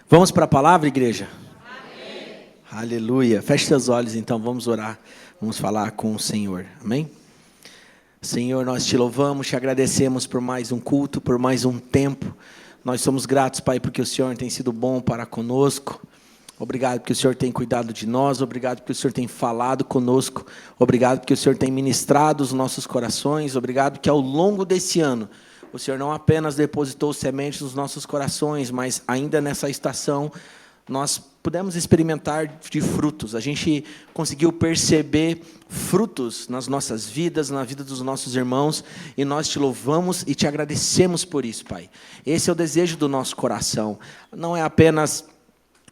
Vamos para a palavra, igreja? Amém. Aleluia. Feche seus olhos, então, vamos orar. Vamos falar com o Senhor. Amém? Senhor, nós te louvamos, te agradecemos por mais um culto, por mais um tempo. Nós somos gratos, Pai, porque o Senhor tem sido bom para conosco. Obrigado porque o Senhor tem cuidado de nós. Obrigado porque o Senhor tem falado conosco. Obrigado porque o Senhor tem ministrado os nossos corações. Obrigado porque ao longo desse ano o Senhor não apenas depositou sementes nos nossos corações, mas ainda nessa estação nós pudemos experimentar de frutos. A gente conseguiu perceber frutos nas nossas vidas, na vida dos nossos irmãos, e nós te louvamos e te agradecemos por isso, Pai. Esse é o desejo do nosso coração. Não é apenas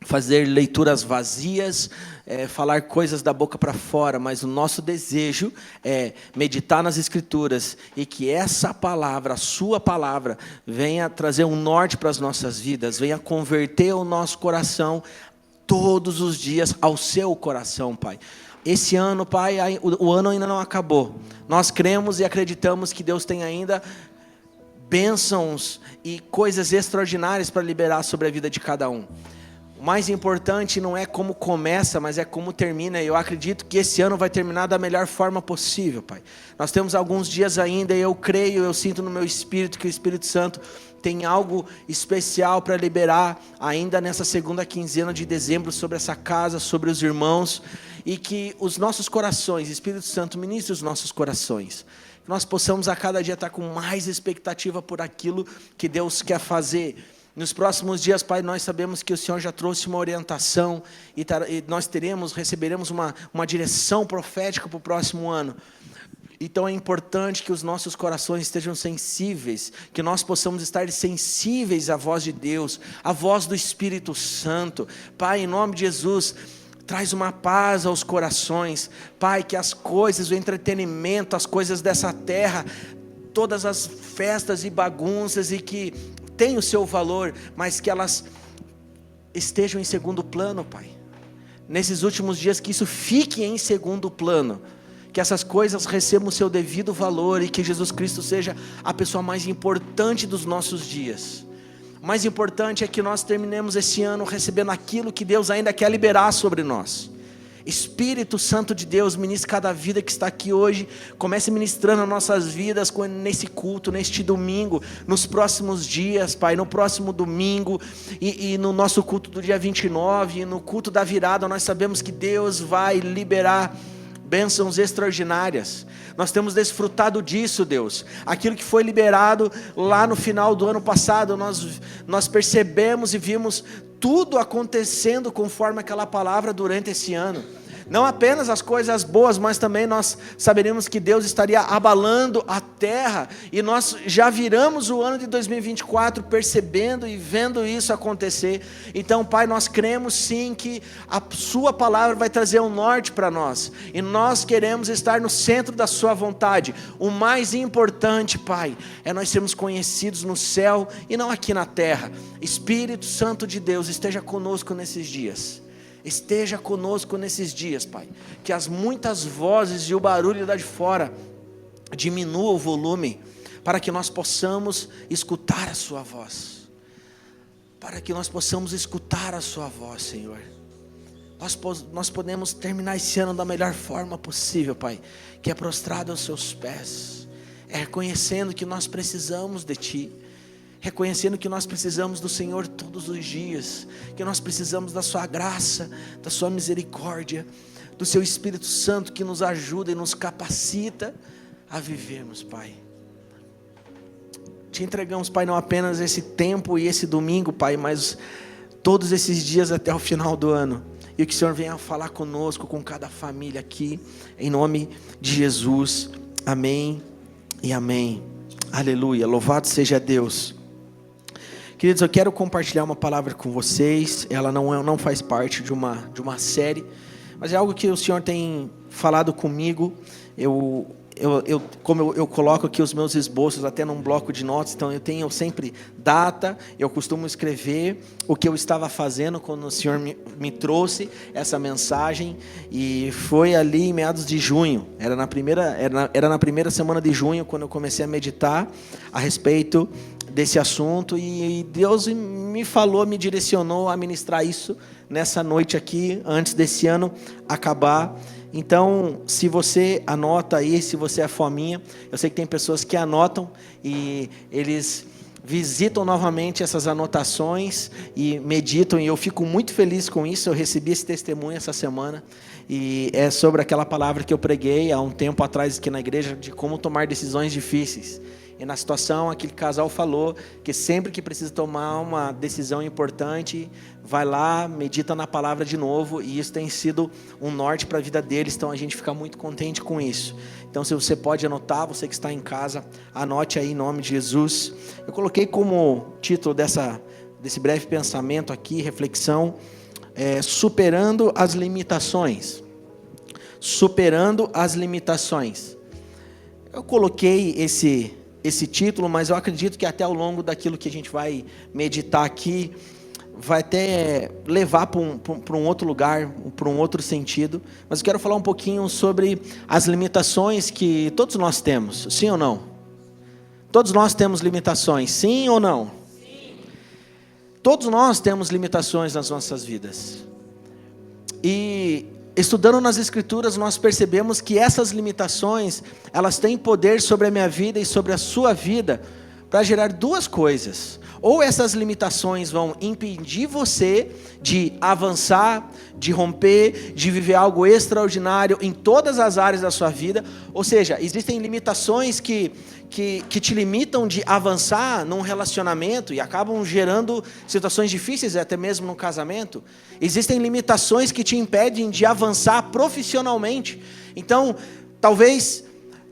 fazer leituras vazias, falar coisas da boca para fora, mas o nosso desejo é meditar nas Escrituras e que essa palavra, a sua palavra, venha trazer um norte para as nossas vidas, venha converter o nosso coração todos os dias ao seu coração, Pai. Esse ano, Pai, o ano ainda não acabou. Nós cremos e acreditamos que Deus tem ainda bênçãos e coisas extraordinárias para liberar sobre a vida de cada um. O mais importante não é como começa, mas é como termina. E eu acredito que esse ano vai terminar da melhor forma possível, Pai. Nós temos alguns dias ainda e eu creio, eu sinto no meu espírito que o Espírito Santo tem algo especial para liberar ainda nessa segunda quinzena de dezembro sobre essa casa, sobre os irmãos. E que os nossos corações, Espírito Santo, ministre os nossos corações. Que nós possamos a cada dia estar com mais expectativa por aquilo que Deus quer fazer. Nos próximos dias, Pai, nós sabemos que o Senhor já trouxe uma orientação e nós receberemos uma direção profética para o próximo ano. Então é importante que os nossos corações estejam sensíveis, que nós possamos estar sensíveis à voz de Deus, à voz do Espírito Santo. Pai, em nome de Jesus, traz uma paz aos corações. Pai, que as coisas, o entretenimento, as coisas dessa terra, todas as festas e bagunças e que tem o seu valor, mas que elas estejam em segundo plano, Pai. Nesses últimos dias, que isso fique em segundo plano, que essas coisas recebam o seu devido valor e que Jesus Cristo seja a pessoa mais importante dos nossos dias. O mais importante é que nós terminemos esse ano recebendo aquilo que Deus ainda quer liberar sobre nós. Espírito Santo de Deus, ministre cada vida que está aqui hoje, comece ministrando as nossas vidas nesse culto, neste domingo, nos próximos dias, Pai, no próximo domingo, e no nosso culto do dia 29, e no culto da virada, nós sabemos que Deus vai liberar bênçãos extraordinárias. Nós temos desfrutado disso, Deus. Aquilo que foi liberado lá no final do ano passado, nós percebemos e vimos tudo acontecendo conforme aquela palavra durante esse ano. Não apenas as coisas boas, mas também nós saberíamos que Deus estaria abalando a terra, e nós já viramos o ano de 2024 percebendo e vendo isso acontecer. Então, Pai, nós cremos sim que a sua palavra vai trazer um norte para nós, e nós queremos estar no centro da sua vontade. O mais importante, Pai, é nós sermos conhecidos no céu e não aqui na terra. Espírito Santo de Deus, esteja conosco nesses dias. Esteja conosco nesses dias, Pai. Que as muitas vozes e o barulho lá de fora diminua o volume, para que nós possamos escutar a sua voz. Para que nós possamos escutar a sua voz, Senhor. Nós podemos terminar esse ano da melhor forma possível, Pai. Que é prostrado aos seus pés. É reconhecendo que nós precisamos de Ti. Reconhecendo que nós precisamos do Senhor todos os dias, que nós precisamos da sua graça, da sua misericórdia, do seu Espírito Santo que nos ajuda e nos capacita a vivermos, Pai. Te entregamos, Pai, não apenas esse tempo e esse domingo, Pai, mas todos esses dias até o final do ano. E que o Senhor venha falar conosco, com cada família aqui, em nome de Jesus. Amém e amém. Aleluia, louvado seja Deus. Queridos, eu quero compartilhar uma palavra com vocês. Ela não faz parte de uma série, mas é algo que o Senhor tem falado comigo. Como eu coloco aqui os meus esboços até num bloco de notas, então eu tenho sempre data, eu costumo escrever o que eu estava fazendo quando o Senhor me trouxe essa mensagem, e foi ali em meados de junho, era na primeira semana de junho, quando eu comecei a meditar a respeito desse assunto, e Deus me falou, me direcionou a ministrar isso nessa noite aqui, antes desse ano acabar. Então, se você anota aí, se você é fominha, eu sei que tem pessoas que anotam e eles visitam novamente essas anotações e meditam, e eu fico muito feliz com isso. Eu recebi esse testemunho essa semana, e é sobre aquela palavra que eu preguei há um tempo atrás aqui na igreja, de como tomar decisões difíceis. E na situação, aquele casal falou que sempre que precisa tomar uma decisão importante, vai lá, medita na palavra de novo, e isso tem sido um norte para a vida deles, então a gente fica muito contente com isso. Então, se você pode anotar, você que está em casa, anote aí em nome de Jesus. Eu coloquei como título desse breve pensamento aqui, reflexão, superando as limitações. Superando as limitações. Eu coloquei esse título, mas eu acredito que até ao longo daquilo que a gente vai meditar aqui, vai até levar para um outro lugar, para um outro sentido. Mas eu quero falar um pouquinho sobre as limitações que todos nós temos, sim ou não? Todos nós temos limitações, sim ou não? Sim. Todos nós temos limitações nas nossas vidas. E estudando nas Escrituras, nós percebemos que essas limitações, elas têm poder sobre a minha vida e sobre a sua vida, para gerar duas coisas. Ou essas limitações vão impedir você de avançar, de romper, de viver algo extraordinário em todas as áreas da sua vida. Ou seja, existem limitações que te limitam de avançar num relacionamento e acabam gerando situações difíceis, até mesmo no casamento. Existem limitações que te impedem de avançar profissionalmente. Então, talvez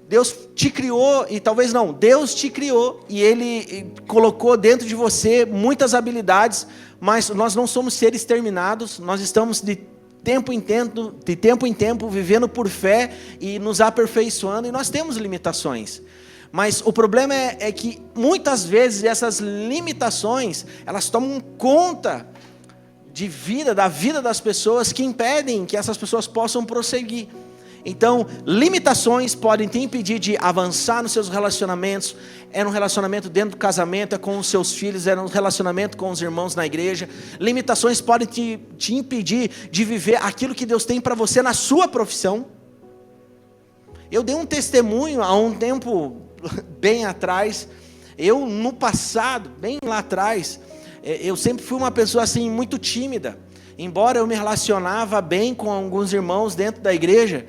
Deus te criou, e talvez não, Deus te criou, e Ele colocou dentro de você muitas habilidades, mas nós não somos seres terminados, nós estamos de tempo em tempo vivendo por fé e nos aperfeiçoando, e nós temos limitações. Mas o problema é que muitas vezes essas limitações, elas tomam conta da vida das pessoas, que impedem que essas pessoas possam prosseguir. Então, limitações podem te impedir de avançar nos seus relacionamentos. É no relacionamento dentro do casamento, é com os seus filhos, é no relacionamento com os irmãos na igreja. Limitações podem te impedir de viver aquilo que Deus tem para você na sua profissão. Eu dei um testemunho há um tempo bem atrás. Eu, no passado, bem lá atrás, eu sempre fui uma pessoa assim muito tímida. Embora eu me relacionava bem com alguns irmãos dentro da igreja,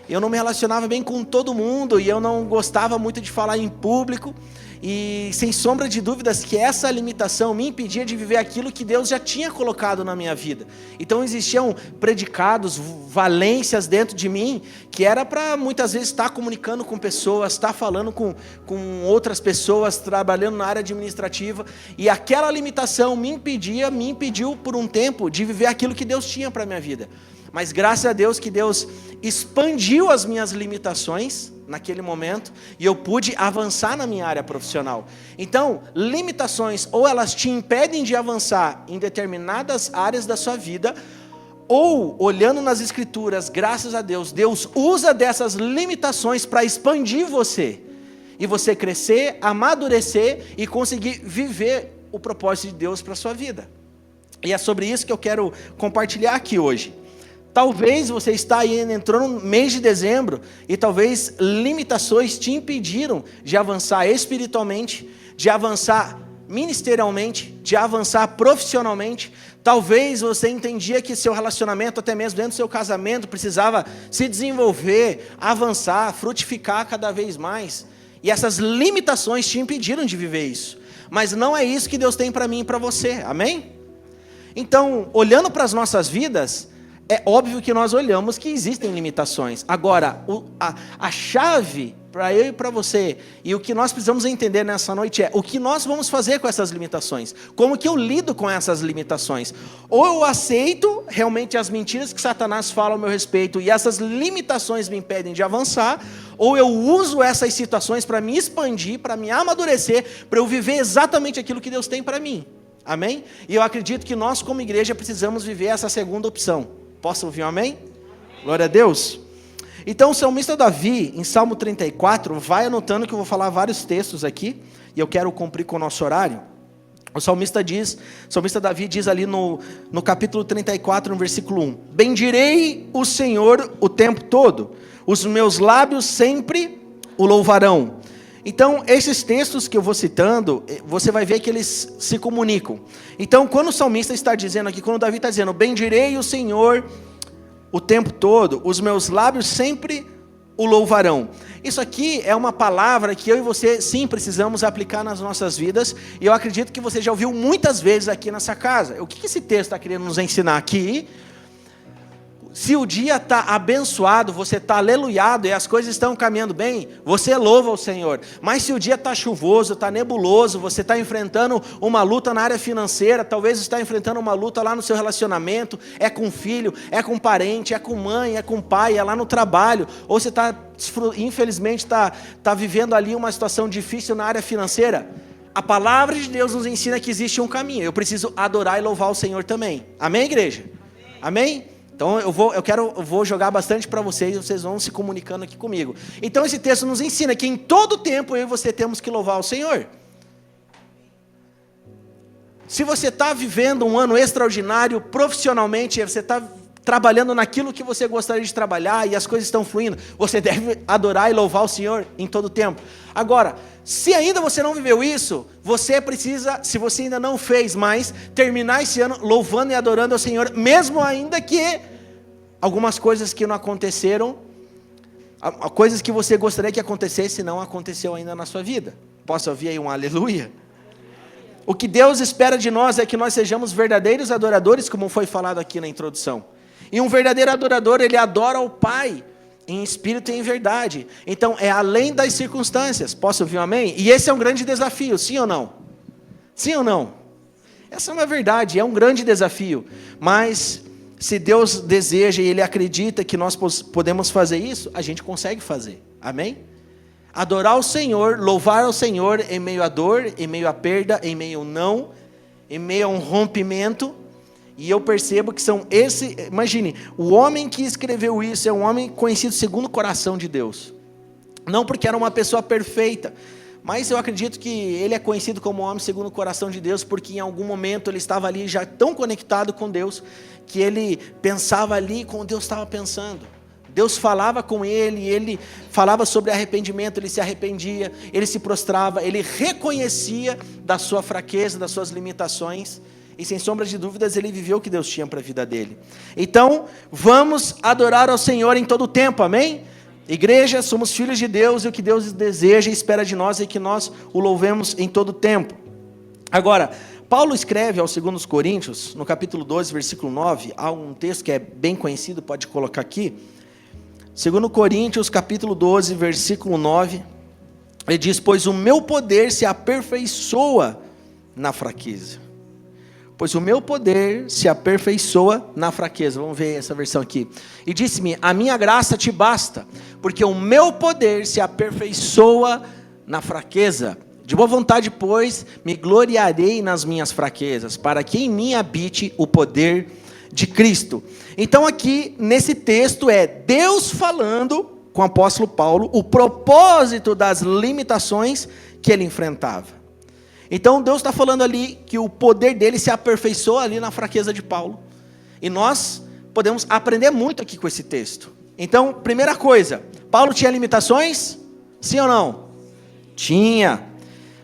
eu não me relacionava bem com todo mundo, e eu não gostava muito de falar em público, e sem sombra de dúvidas que essa limitação me impedia de viver aquilo que Deus já tinha colocado na minha vida. Então existiam predicados, valências dentro de mim, que era para muitas vezes estar comunicando com pessoas, estar falando com outras pessoas, trabalhando na área administrativa, e aquela limitação me impediu por um tempo de viver aquilo que Deus tinha para a minha vida. Mas graças a Deus que Deus expandiu as minhas limitações naquele momento, e eu pude avançar na minha área profissional. Então, limitações, ou elas te impedem de avançar em determinadas áreas da sua vida, ou, olhando nas Escrituras, graças a Deus, Deus usa dessas limitações para expandir você, e você crescer, amadurecer e conseguir viver o propósito de Deus para a sua vida. E é sobre isso que eu quero compartilhar aqui hoje. Talvez você está aí, entrou no mês de dezembro, e talvez limitações te impediram de avançar espiritualmente, de avançar ministerialmente, de avançar profissionalmente. Talvez você entendia que seu relacionamento, até mesmo dentro do seu casamento, precisava se desenvolver, avançar, frutificar cada vez mais. E essas limitações te impediram de viver isso. Mas não é isso que Deus tem para mim e para você, amém? Então, olhando para as nossas vidas, é óbvio que nós olhamos que existem limitações. Agora, a chave para eu e para você, e o que nós precisamos entender nessa noite é o que nós vamos fazer com essas limitações. Como que eu lido com essas limitações? Ou eu aceito realmente as mentiras que Satanás fala ao meu respeito, e essas limitações me impedem de avançar, ou eu uso essas situações para me expandir, para me amadurecer, para eu viver exatamente aquilo que Deus tem para mim. Amém? E eu acredito que nós, como igreja, precisamos viver essa segunda opção. Posso ouvir um amém? Glória a Deus. Então o salmista Davi, em Salmo 34, vai anotando que eu vou falar vários textos aqui, e eu quero cumprir com o nosso horário. O salmista Davi diz ali no capítulo 34, no versículo 1: bendirei o Senhor o tempo todo, os meus lábios sempre o louvarão. Então, esses textos que eu vou citando, você vai ver que eles se comunicam. Então, quando o salmista está dizendo aqui, quando Davi está dizendo, bendirei o Senhor o tempo todo, os meus lábios sempre o louvarão. Isso aqui é uma palavra que eu e você, sim, precisamos aplicar nas nossas vidas, e eu acredito que você já ouviu muitas vezes aqui nessa casa. O que esse texto está querendo nos ensinar aqui? Se o dia está abençoado, você está aleluiado e as coisas estão caminhando bem, você louva o Senhor. Mas se o dia está chuvoso, está nebuloso, você está enfrentando uma luta na área financeira, talvez você está enfrentando uma luta lá no seu relacionamento, é com filho, é com parente, é com mãe, é com pai, é lá no trabalho, ou você está, infelizmente, está vivendo ali uma situação difícil na área financeira, a palavra de Deus nos ensina que existe um caminho. Eu preciso adorar e louvar o Senhor também. Amém, igreja? Amém? Então eu vou jogar bastante para vocês, vocês vão se comunicando aqui comigo. Então esse texto nos ensina que em todo tempo eu e você temos que louvar o Senhor. Se você está vivendo um ano extraordinário profissionalmente, você está trabalhando naquilo que você gostaria de trabalhar e as coisas estão fluindo, você deve adorar e louvar o Senhor em todo tempo. Agora, se ainda você não viveu isso, você precisa, se você ainda não fez mais, terminar esse ano louvando e adorando ao Senhor, mesmo ainda que algumas coisas que não aconteceram, coisas que você gostaria que acontecesse, não aconteceu ainda na sua vida. Posso ouvir aí um aleluia? O que Deus espera de nós é que nós sejamos verdadeiros adoradores, como foi falado aqui na introdução. E um verdadeiro adorador, ele adora o Pai em espírito e em verdade. Então, é além das circunstâncias. Posso ouvir um amém? E esse é um grande desafio, sim ou não? Sim ou não? Essa é uma verdade, é um grande desafio. Mas, se Deus deseja e Ele acredita que nós podemos fazer isso, a gente consegue fazer. Amém? Adorar o Senhor, louvar ao Senhor em meio à dor, em meio à perda, em meio ao não, em meio a um rompimento. E eu percebo que imagine, o homem que escreveu isso é um homem conhecido segundo o coração de Deus. Não porque era uma pessoa perfeita, mas eu acredito que ele é conhecido como homem segundo o coração de Deus, porque em algum momento ele estava ali já tão conectado com Deus, que ele pensava ali como Deus estava pensando. Deus falava com ele, ele falava sobre arrependimento, ele se arrependia, ele se prostrava, ele reconhecia da sua fraqueza, das suas limitações, e sem sombra de dúvidas ele viveu o que Deus tinha para a vida dele. Então, vamos adorar ao Senhor em todo o tempo, amém? Igreja, somos filhos de Deus, e o que Deus deseja e espera de nós é que nós o louvemos em todo o tempo. Agora, Paulo escreve aos 2 Coríntios, no capítulo 12, versículo 9, há um texto que é bem conhecido, pode colocar aqui. 2 Coríntios, capítulo 12, versículo 9, ele diz, pois o meu poder se aperfeiçoa na fraqueza. Pois o meu poder se aperfeiçoa na fraqueza. Vamos ver essa versão aqui. E disse-me, a minha graça te basta, porque o meu poder se aperfeiçoa na fraqueza. De boa vontade, pois, me gloriarei nas minhas fraquezas, para que em mim habite o poder de Cristo. Então aqui, nesse texto, é Deus falando com o apóstolo Paulo o propósito das limitações que ele enfrentava. Então Deus está falando ali que o poder dele se aperfeiçoa ali na fraqueza de Paulo. E nós podemos aprender muito aqui com esse texto. Então, primeira coisa, Paulo tinha limitações? Sim ou não? Tinha.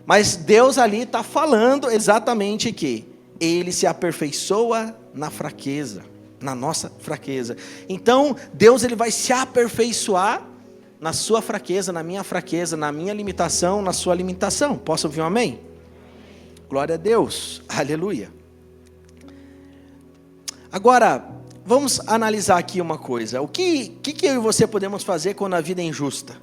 Mas Deus ali está falando exatamente que ele se aperfeiçoa na fraqueza, na nossa fraqueza. Então, Deus ele vai se aperfeiçoar na sua fraqueza, na minha limitação, na sua limitação. Posso ouvir um amém? Glória a Deus, aleluia. Agora, vamos analisar aqui uma coisa. O que eu e você podemos fazer quando a vida é injusta?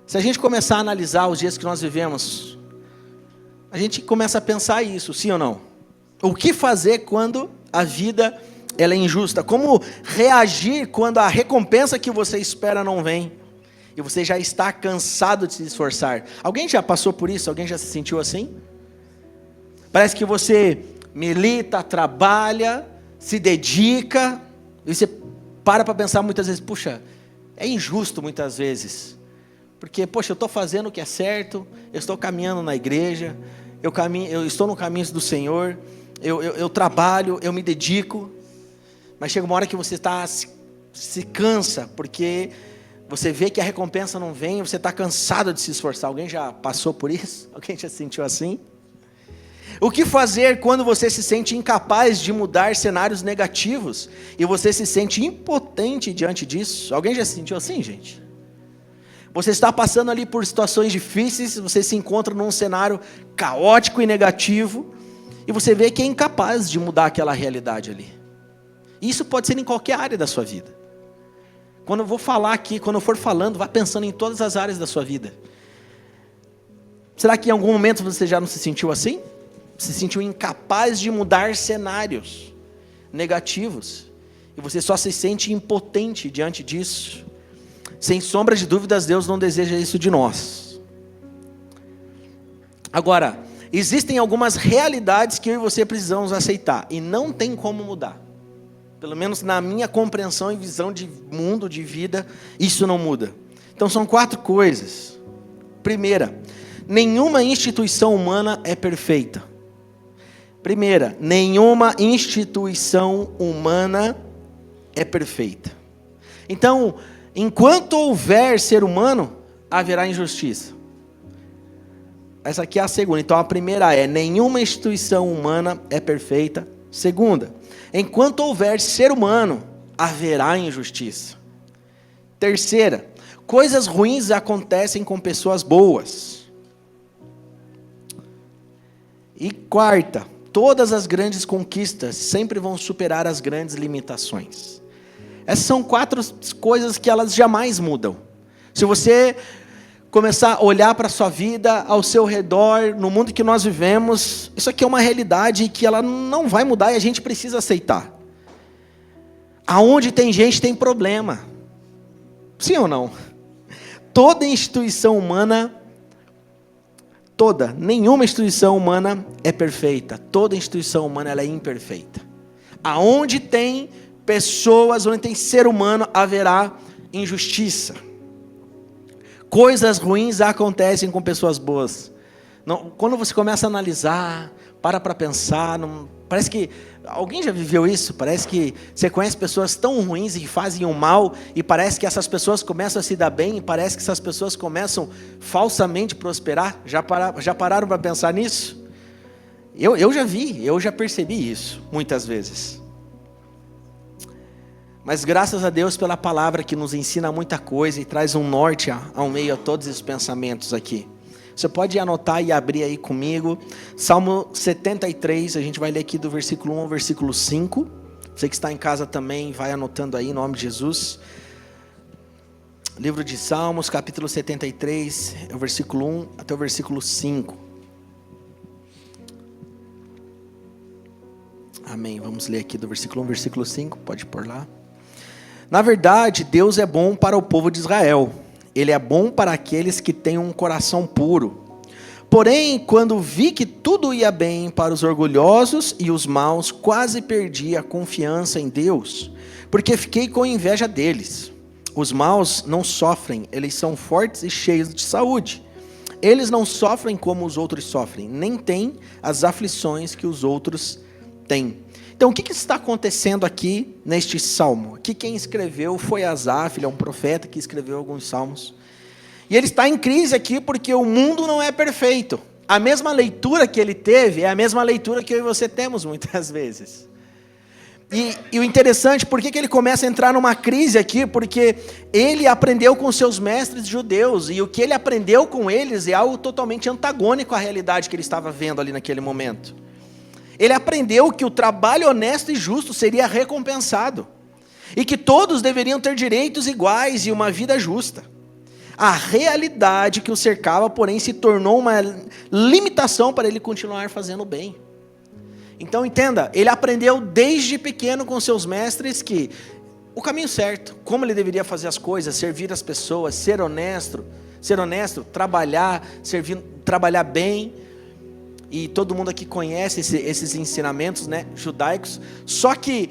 Se a gente começar a analisar os dias que nós vivemos, a gente começa a pensar isso, sim ou não? O que fazer quando a vida ela é injusta? Como reagir quando a recompensa que você espera não vem? E você já está cansado de se esforçar. Alguém já passou por isso? Alguém já se sentiu assim? Parece que você milita, trabalha, se dedica, e você para pensar muitas vezes, puxa, é injusto muitas vezes. Porque, poxa, eu estou fazendo o que é certo, eu estou caminhando na igreja, eu estou no caminho do Senhor, eu trabalho, eu me dedico, mas chega uma hora que você se cansa, porque você vê que a recompensa não vem, você está cansado de se esforçar. Alguém já passou por isso? Alguém já se sentiu assim? O que fazer quando você se sente incapaz de mudar cenários negativos e você se sente impotente diante disso? Alguém já se sentiu assim, gente? Você está passando ali por situações difíceis, você se encontra num cenário caótico e negativo e você vê que é incapaz de mudar aquela realidade ali. Isso pode ser em qualquer área da sua vida. Quando eu vou falar aqui, quando eu for falando, vá pensando em todas as áreas da sua vida. Será que em algum momento você já não se sentiu assim? Se sentiu incapaz de mudar cenários negativos e você só se sente impotente diante disso? Sem sombra de dúvidas, Deus não deseja isso de nós. Agora, existem algumas realidades que eu e você precisamos aceitar e não tem como mudar. Pelo menos na minha compreensão e visão de mundo, de vida, isso não muda. Então são 4 coisas. Primeira, nenhuma instituição humana é perfeita. Primeira, nenhuma instituição humana é perfeita. Então, enquanto houver ser humano, haverá injustiça. Essa aqui é a segunda. Então a primeira é: nenhuma instituição humana é perfeita. Segunda, enquanto houver ser humano, haverá injustiça. Terceira, coisas ruins acontecem com pessoas boas. E quarta, todas as grandes conquistas sempre vão superar as grandes limitações. Essas são 4 coisas que elas jamais mudam. Se você começar a olhar para a sua vida, ao seu redor, no mundo que nós vivemos, isso aqui é uma realidade que ela não vai mudar e a gente precisa aceitar. Aonde tem gente, tem problema. Sim ou não? Toda instituição humana, nenhuma instituição humana é perfeita. Toda instituição humana ela é imperfeita. Aonde tem pessoas, onde tem ser humano, haverá injustiça. Coisas ruins acontecem com pessoas boas. Não, quando você começa a analisar, para pensar, parece que alguém já viveu isso. Parece que você conhece pessoas tão ruins e fazem o mal, e parece que essas pessoas começam a se dar bem, e parece que essas pessoas começam falsamente a prosperar. Já pararam para pensar nisso? Eu já percebi isso muitas vezes. Mas graças a Deus pela palavra que nos ensina muita coisa e traz um norte ao meio a todos esses pensamentos aqui. Você pode anotar e abrir aí comigo. Salmo 73, a gente vai ler aqui do versículo 1 ao versículo 5. Você que está em casa também, vai anotando aí em nome de Jesus. Livro de Salmos, capítulo 73, é o versículo 1 até o versículo 5. Amém. Vamos ler aqui do versículo 1 ao versículo 5. Pode pôr lá. Na verdade, Deus é bom para o povo de Israel. Ele é bom para aqueles que têm um coração puro. Porém, quando vi que tudo ia bem para os orgulhosos e os maus, quase perdi a confiança em Deus, porque fiquei com inveja deles. Os maus não sofrem, eles são fortes e cheios de saúde. Eles não sofrem como os outros sofrem, nem têm as aflições que os outros têm. Então, o que está acontecendo aqui neste salmo? Aqui quem escreveu foi Asaf, ele é um profeta que escreveu alguns salmos. E ele está em crise aqui porque o mundo não é perfeito. A mesma leitura que ele teve é a mesma leitura que eu e você temos muitas vezes. E o interessante, por que ele começa a entrar numa crise aqui? Porque ele aprendeu com seus mestres judeus, e o que ele aprendeu com eles é algo totalmente antagônico à realidade que ele estava vendo ali naquele momento. Ele aprendeu que o trabalho honesto e justo seria recompensado, e que todos deveriam ter direitos iguais e uma vida justa. A realidade que o cercava, porém, se tornou uma limitação para ele continuar fazendo bem. Então entenda, ele aprendeu desde pequeno com seus mestres que o caminho certo, como ele deveria fazer as coisas, servir as pessoas, ser honesto, trabalhar bem. E todo mundo aqui conhece esses ensinamentos, né, judaicos. Só que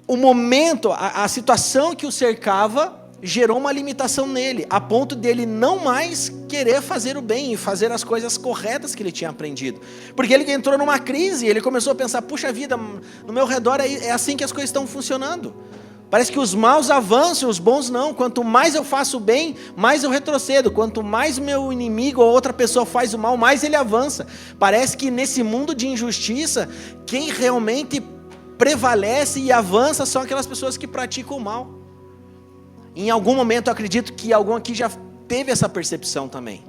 o momento, a situação que o cercava gerou uma limitação nele, a ponto dele não mais querer fazer o bem e fazer as coisas corretas que ele tinha aprendido. Porque ele entrou numa crise, ele começou a pensar, puxa vida, no meu redor é assim que as coisas estão funcionando. Parece que os maus avançam, os bons não. Quanto mais eu faço o bem, mais eu retrocedo. Quanto mais meu inimigo ou outra pessoa faz o mal, mais ele avança. Parece que nesse mundo de injustiça, quem realmente prevalece e avança são aquelas pessoas que praticam o mal. Em algum momento eu acredito que algum aqui já teve essa percepção também.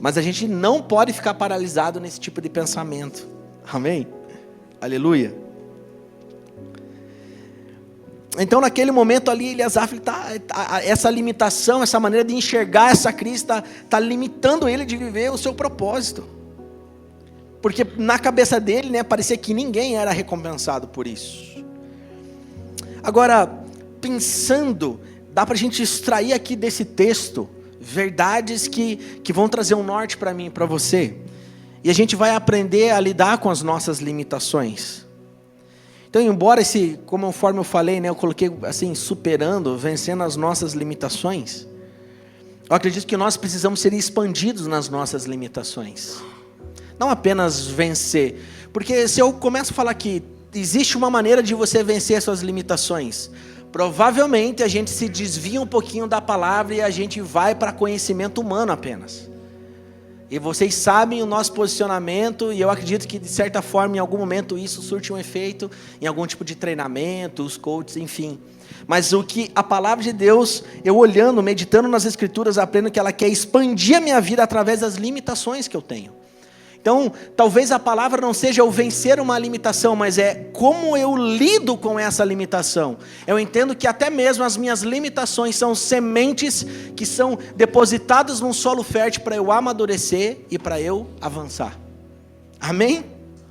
Mas a gente não pode ficar paralisado nesse tipo de pensamento. Amém? Aleluia. Então naquele momento ali, Eliasaf, essa limitação, essa maneira de enxergar essa crise está limitando ele de viver o seu propósito. Porque na cabeça dele, né, parecia que ninguém era recompensado por isso. Agora, pensando, dá para a gente extrair aqui desse texto verdades que vão trazer um norte para mim e para você. E a gente vai aprender a lidar com as nossas limitações. Então, embora conforme eu falei, né, eu coloquei assim, superando, vencendo as nossas limitações, eu acredito que nós precisamos ser expandidos nas nossas limitações. Não apenas vencer. Porque se eu começo a falar que existe uma maneira de você vencer as suas limitações, provavelmente a gente se desvia um pouquinho da palavra e a gente vai para conhecimento humano apenas. E vocês sabem o nosso posicionamento, e eu acredito que de certa forma em algum momento isso surte um efeito em algum tipo de treinamento, os coaches, enfim. Mas o que a palavra de Deus, eu olhando, meditando nas escrituras, aprendo que ela quer expandir a minha vida através das limitações que eu tenho. Então, talvez a palavra não seja o vencer uma limitação, mas é como eu lido com essa limitação. Eu entendo que até mesmo as minhas limitações são sementes que são depositadas num solo fértil para eu amadurecer e para eu avançar. Amém?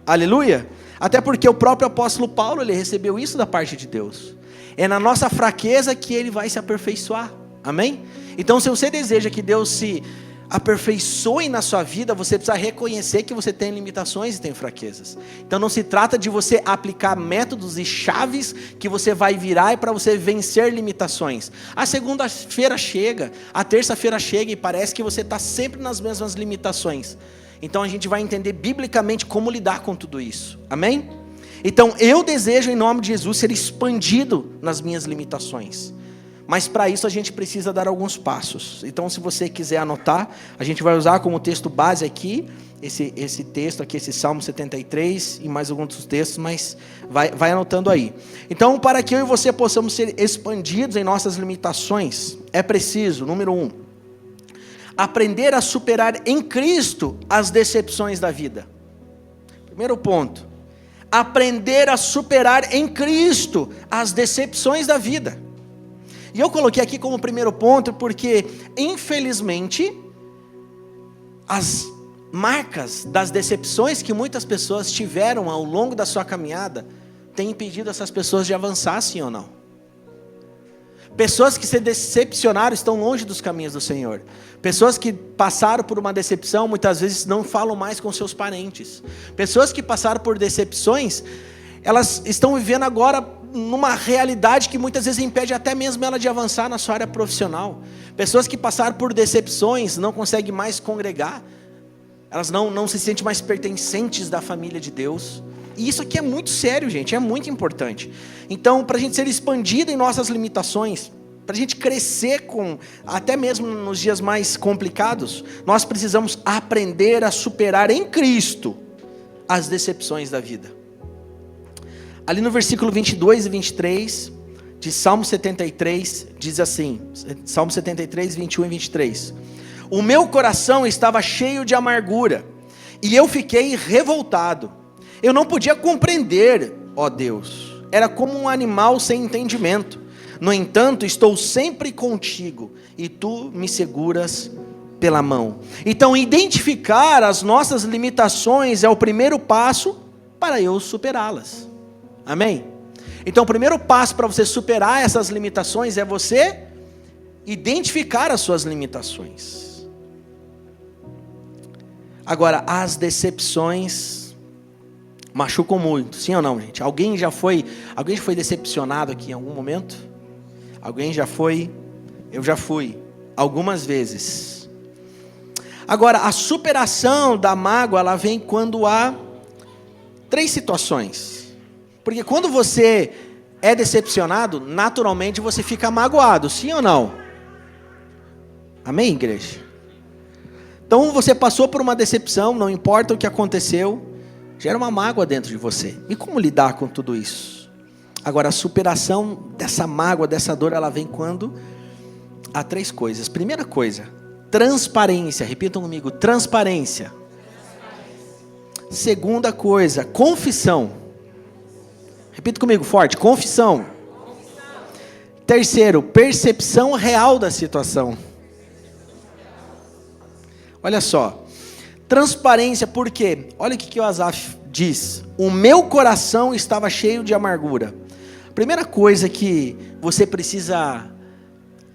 Aleluia? Até porque o próprio apóstolo Paulo, ele recebeu isso da parte de Deus. É na nossa fraqueza que ele vai se aperfeiçoar. Amém? Então, se você deseja que Deus se aperfeiçoe na sua vida, você precisa reconhecer que você tem limitações e tem fraquezas. Então não se trata de você aplicar métodos e chaves que você vai virar para você vencer limitações. A segunda-feira chega, a terça-feira chega e parece que você está sempre nas mesmas limitações. Então a gente vai entender biblicamente como lidar com tudo isso. Amém? Então eu desejo em nome de Jesus ser expandido nas minhas limitações. Mas para isso a gente precisa dar alguns passos. Então se você quiser anotar, a gente vai usar como texto base aqui, esse texto aqui, esse Salmo 73 e mais alguns textos, mas vai anotando aí. Então para que eu e você possamos ser expandidos em nossas limitações, é preciso, número 1, aprender a superar em Cristo as decepções da vida. Primeiro ponto, aprender a superar em Cristo as decepções da vida. E eu coloquei aqui como primeiro ponto porque, infelizmente, as marcas das decepções que muitas pessoas tiveram ao longo da sua caminhada têm impedido essas pessoas de avançar, sim ou não? Pessoas que se decepcionaram estão longe dos caminhos do Senhor. Pessoas que passaram por uma decepção, muitas vezes não falam mais com seus parentes. Pessoas que passaram por decepções, elas estão vivendo agora numa realidade que muitas vezes impede até mesmo ela de avançar na sua área profissional. Pessoas que passaram por decepções não conseguem mais congregar. Elas não se sentem mais pertencentes da família de Deus. E isso aqui é muito sério, gente, é muito importante. Então, para a gente ser expandido em nossas limitações, para a gente crescer até mesmo nos dias mais complicados, nós precisamos aprender a superar em Cristo as decepções da vida. Ali no versículo 22 e 23 de Salmo 73, diz assim, Salmo 73, 21 e 23. O meu coração estava cheio de amargura, e eu fiquei revoltado. Eu não podia compreender, ó Deus, era como um animal sem entendimento. No entanto, estou sempre contigo, e tu me seguras pela mão. Então, identificar as nossas limitações é o primeiro passo para eu superá-las. Amém? Então o primeiro passo para você superar essas limitações é você identificar as suas limitações. Agora, as decepções machucam muito, sim ou não, gente? Alguém foi decepcionado aqui em algum momento? Alguém já foi? Eu já fui, algumas vezes. Agora, a superação da mágoa, ela vem quando há 3 situações. Porque quando você é decepcionado, naturalmente você fica magoado, sim ou não? Amém, igreja? Então você passou por uma decepção, não importa o que aconteceu, gera uma mágoa dentro de você. E como lidar com tudo isso? Agora, a superação dessa mágoa, dessa dor, ela vem quando há 3 coisas. Primeira coisa, transparência. Repitam comigo, transparência. Segunda coisa, confissão. Repita comigo forte, confissão. Terceiro, percepção real da situação. Olha só, transparência, por quê? Olha o que o Asaf diz. O meu coração estava cheio de amargura. Primeira coisa que você precisa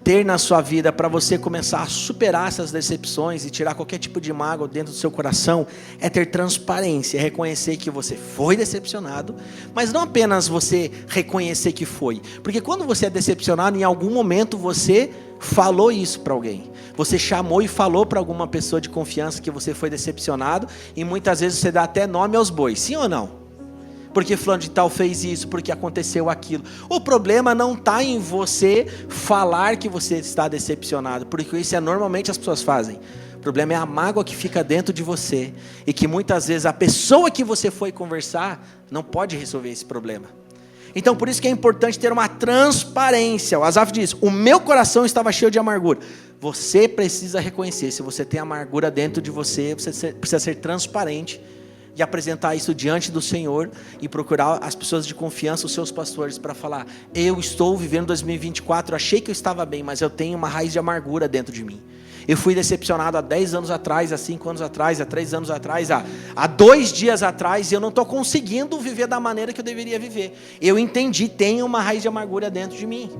ter na sua vida para você começar a superar essas decepções e tirar qualquer tipo de mágoa dentro do seu coração é ter transparência, reconhecer que você foi decepcionado, mas não apenas você reconhecer que foi, porque quando você é decepcionado, em algum momento você falou isso para alguém, você chamou e falou para alguma pessoa de confiança que você foi decepcionado, e muitas vezes você dá até nome aos bois, sim ou não? Porque fulano de tal fez isso, porque aconteceu aquilo. O problema não está em você falar que você está decepcionado, porque isso normalmente as pessoas fazem. O problema é a mágoa que fica dentro de você, e que muitas vezes a pessoa que você foi conversar não pode resolver esse problema. Então por isso que é importante ter uma transparência. O Asaf diz, o meu coração estava cheio de amargura. Você precisa reconhecer, se você tem amargura dentro de você, você precisa ser transparente e apresentar isso diante do Senhor e procurar as pessoas de confiança, os seus pastores, para falar, eu estou vivendo 2024, achei que eu estava bem, mas eu tenho uma raiz de amargura dentro de mim. Eu fui decepcionado há 10 anos atrás, há 5 anos atrás, há 3 anos atrás, há 2 dias atrás, e eu não estou conseguindo viver da maneira que eu deveria viver. Eu entendi, tenho uma raiz de amargura dentro de mim.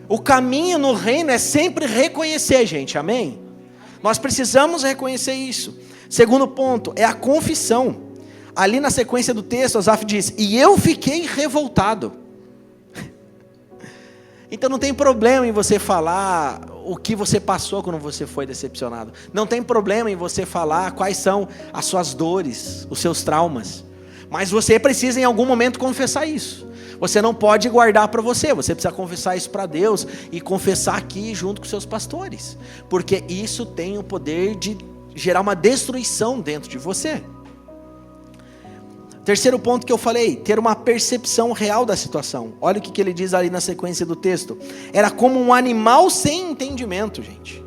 O caminho no reino é sempre reconhecer, gente, amém? Nós precisamos reconhecer isso. Segundo ponto, é a confissão. Ali na sequência do texto, Asaf diz, e eu fiquei revoltado. Então não tem problema em você falar o que você passou quando você foi decepcionado. Não tem problema em você falar quais são as suas dores, os seus traumas. Mas você precisa em algum momento confessar isso. Você não pode guardar para você, você precisa confessar isso para Deus e confessar aqui junto com seus pastores. Porque isso tem o poder de gerar uma destruição dentro de você. Terceiro ponto que eu falei, ter uma percepção real da situação. Olha o que ele diz ali na sequência do texto. Era como um animal sem entendimento, gente.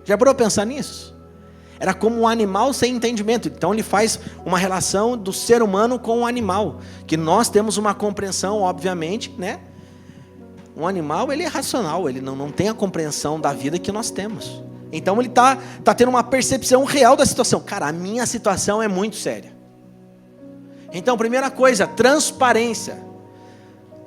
Já parou para pensar nisso? Era como um animal sem entendimento. Então ele faz uma relação do ser humano com o animal, que nós temos uma compreensão, obviamente, né? Um animal, ele é racional, ele não tem a compreensão da vida que nós temos. Então ele está tendo uma percepção real da situação. Cara, a minha situação é muito séria. Então, primeira coisa, transparência.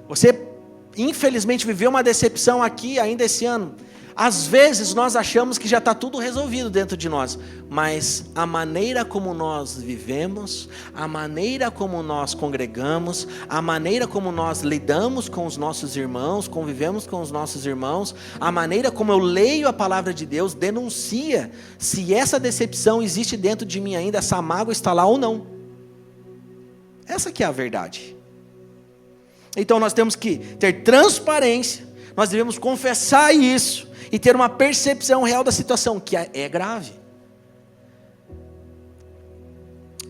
Você, infelizmente, viveu uma decepção aqui ainda esse ano. Às vezes nós achamos que já está tudo resolvido dentro de nós. Mas a maneira como nós vivemos, a maneira como nós congregamos, a maneira como nós lidamos com os nossos irmãos, convivemos com os nossos irmãos, a maneira como eu leio a palavra de Deus, denuncia se essa decepção existe dentro de mim ainda, essa mágoa está lá ou não. Essa que é a verdade. Então nós temos que ter transparência, nós devemos confessar isso e ter uma percepção real da situação, que é grave.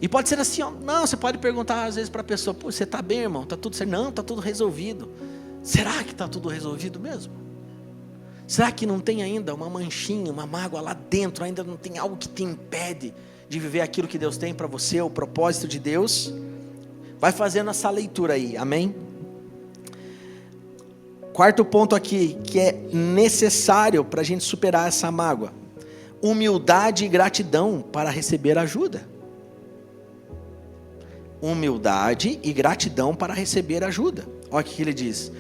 E pode ser assim, ó, não, você pode perguntar às vezes para a pessoa, pô, você está bem, irmão? Está tudo certo? Não, está tudo resolvido. Será que está tudo resolvido mesmo? Será que não tem ainda uma manchinha, uma mágoa lá dentro, ainda não tem algo que te impede de viver aquilo que Deus tem para você, o propósito de Deus? Vai fazendo essa leitura aí, amém? Quarto ponto aqui, que é necessário para a gente superar essa mágoa. Humildade e gratidão para receber ajuda. Humildade e gratidão para receber ajuda. Olha o que ele diz.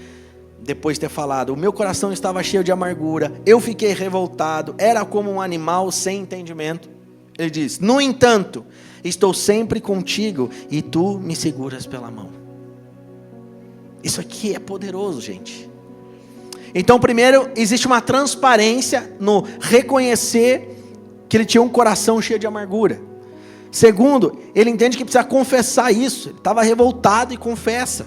Depois de ter falado, o meu coração estava cheio de amargura, eu fiquei revoltado, era como um animal sem entendimento. Ele diz, no entanto, estou sempre contigo e tu me seguras pela mão. Isso aqui é poderoso, gente. Então, primeiro, existe uma transparência no reconhecer que ele tinha um coração cheio de amargura. Segundo, ele entende que precisa confessar isso. Ele estava revoltado e confessa.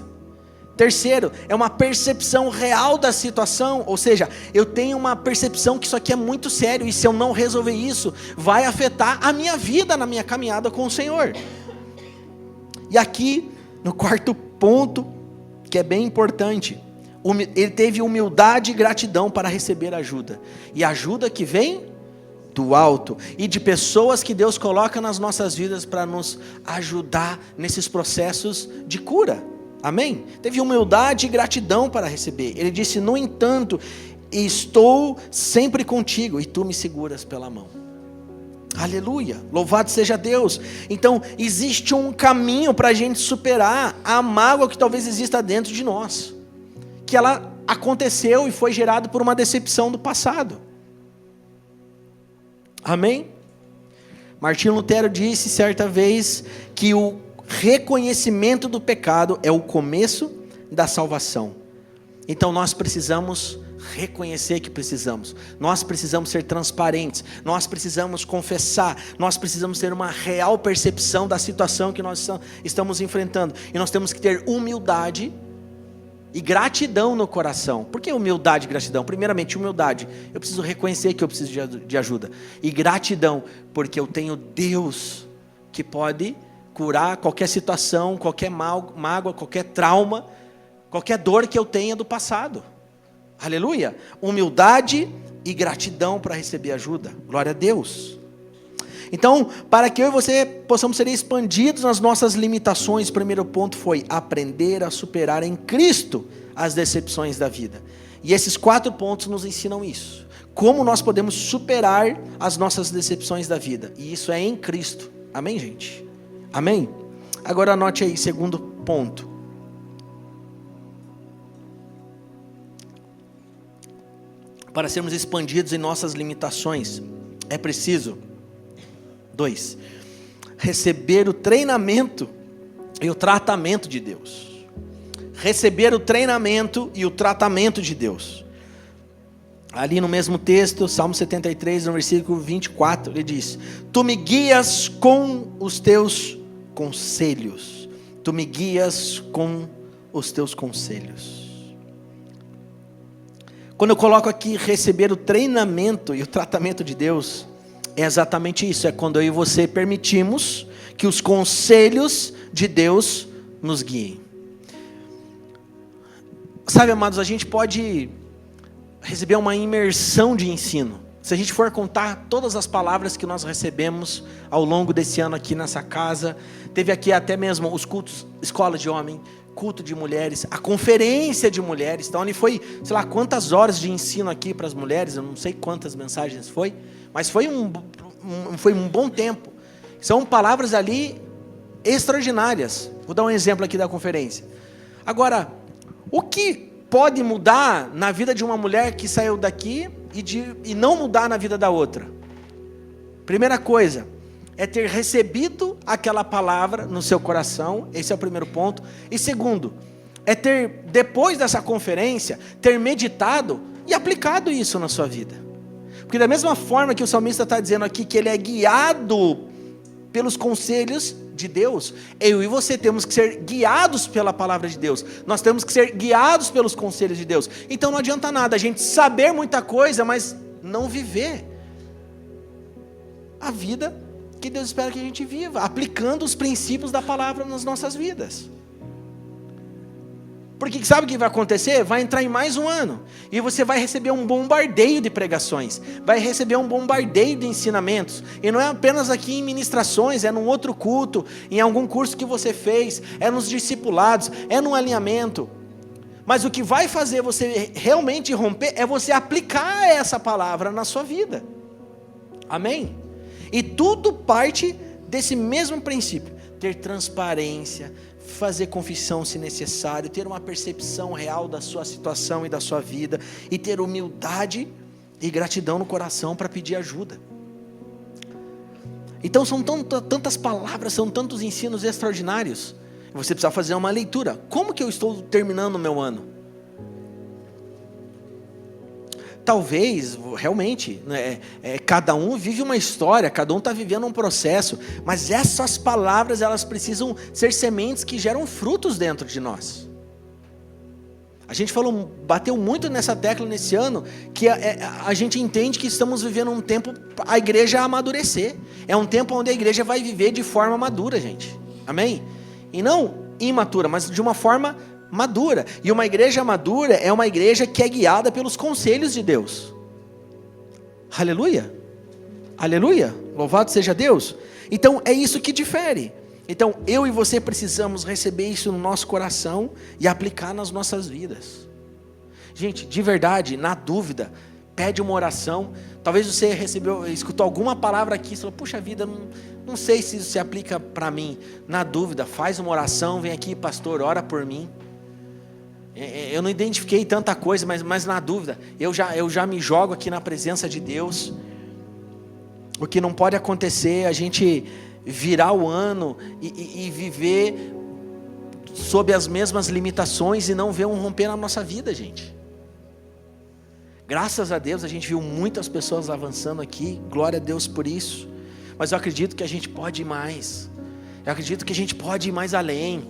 Terceiro, é uma percepção real da situação. Ou seja, eu tenho uma percepção que isso aqui é muito sério. E se eu não resolver isso, vai afetar a minha vida na minha caminhada com o Senhor. E aqui, no quarto ponto, que é bem importante, ele teve humildade e gratidão para receber ajuda. E ajuda que vem do alto, e de pessoas que Deus coloca nas nossas vidas para nos ajudar nesses processos de cura, amém? Teve humildade e gratidão para receber. Ele disse: no entanto, estou sempre contigo, e tu me seguras pela mão. Aleluia, louvado seja Deus. Então, existe um caminho para a gente superar a mágoa que talvez exista dentro de nós, que ela aconteceu e foi gerada por uma decepção do passado. Amém? Martinho Lutero disse certa vez que o reconhecimento do pecado é o começo da salvação. Então nós precisamos reconhecer que precisamos. Nós precisamos ser transparentes. Nós precisamos confessar. Nós precisamos ter uma real percepção da situação que nós estamos enfrentando. E nós temos que ter humildade e gratidão no coração. Por que humildade e gratidão? Primeiramente, humildade. Eu preciso reconhecer que eu preciso de ajuda. E gratidão, porque eu tenho Deus que pode curar qualquer situação, qualquer mágoa, qualquer trauma, qualquer dor que eu tenha do passado. Aleluia. Humildade e gratidão para receber ajuda. Glória a Deus. Então, para que eu e você possamos ser expandidos nas nossas limitações, o primeiro ponto foi aprender a superar em Cristo as decepções da vida. E esses 4 pontos nos ensinam isso. Como nós podemos superar as nossas decepções da vida. E isso é em Cristo. Amém, gente? Amém? Agora anote aí, segundo ponto. Para sermos expandidos em nossas limitações, é preciso 2. Receber o treinamento e o tratamento de Deus. Receber o treinamento e o tratamento de Deus. Ali no mesmo texto, Salmo 73, no versículo 24, ele diz: tu me guias com os teus conselhos. Tu me guias com os teus conselhos. Quando eu coloco aqui receber o treinamento e o tratamento de Deus, é exatamente isso. É quando eu e você permitimos que os conselhos de Deus nos guiem. Sabe, amados, a gente pode receber uma imersão de ensino. Se a gente for contar todas as palavras que nós recebemos ao longo desse ano aqui nessa casa, teve aqui até mesmo os cultos, escola de homem, culto de mulheres, a conferência de mulheres. Então ali foi, sei lá, quantas horas de ensino aqui para as mulheres, eu não sei quantas mensagens foi, mas foi um bom tempo. São palavras ali extraordinárias. Vou dar um exemplo aqui da conferência. Agora, o que pode mudar na vida de uma mulher que saiu daqui e não mudar na vida da outra? Primeira coisa, é ter recebido aquela palavra no seu coração. Esse é o primeiro ponto. E segundo, é ter, depois dessa conferência, ter meditado e aplicado isso na sua vida. Porque da mesma forma que o salmista está dizendo aqui que ele é guiado pelos conselhos de Deus, eu e você temos que ser guiados pela palavra de Deus. Nós temos que ser guiados pelos conselhos de Deus. Então não adianta nada a gente saber muita coisa, mas não viver a vida que Deus espera que a gente viva, aplicando os princípios da palavra nas nossas vidas. Porque sabe o que vai acontecer? Vai entrar em mais um ano, e você vai receber um bombardeio de pregações, vai receber um bombardeio de ensinamentos, e não é apenas aqui em ministrações, é num outro culto, em algum curso que você fez, é nos discipulados, é no alinhamento. Mas o que vai fazer você realmente romper, é você aplicar essa palavra na sua vida. Amém? E tudo parte desse mesmo princípio: ter transparência, fazer confissão se necessário, ter uma percepção real da sua situação e da sua vida, e ter humildade e gratidão no coração para pedir ajuda. Então são tantas palavras, são tantos ensinos extraordinários. Você precisa fazer uma leitura. Como que eu estou terminando o meu ano? talvez, realmente, né, cada um vive uma história, cada um está vivendo um processo, mas essas palavras, elas precisam ser sementes que geram frutos dentro de nós. A gente bateu muito nessa tecla nesse ano, que a gente entende que estamos vivendo um tempo, a igreja amadurecer, é um tempo onde a igreja vai viver de forma madura, gente, amém? E não imatura, mas de uma forma madura. E uma igreja madura é uma igreja que é guiada pelos conselhos de Deus. Aleluia, aleluia, louvado seja Deus. Então é isso que difere. Então eu e você precisamos receber isso no nosso coração e aplicar nas nossas vidas. Gente, de verdade, na dúvida, pede uma oração. Talvez você escutou alguma palavra aqui e falou, puxa vida, não sei se isso se aplica para mim. Na dúvida, faz uma oração, vem aqui, pastor, ora por mim. Eu não identifiquei tanta coisa, mas na dúvida, eu já me jogo aqui na presença de Deus. O que não pode acontecer, a gente virar o ano e viver sob as mesmas limitações e não ver um romper na nossa vida, gente. Graças a Deus a gente viu muitas pessoas avançando aqui, glória a Deus por isso. Mas eu acredito que a gente pode ir mais. Eu acredito que a gente pode ir mais além.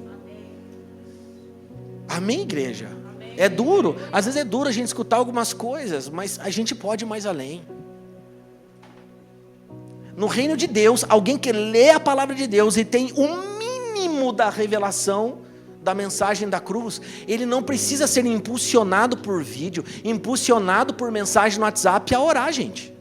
Amém, igreja? Amém. É duro, às vezes é duro a gente escutar algumas coisas, mas a gente pode ir mais além. No reino de Deus, alguém que lê a palavra de Deus e tem o mínimo da revelação da mensagem da cruz, ele não precisa ser impulsionado por vídeo, impulsionado por mensagem no WhatsApp a orar, gente.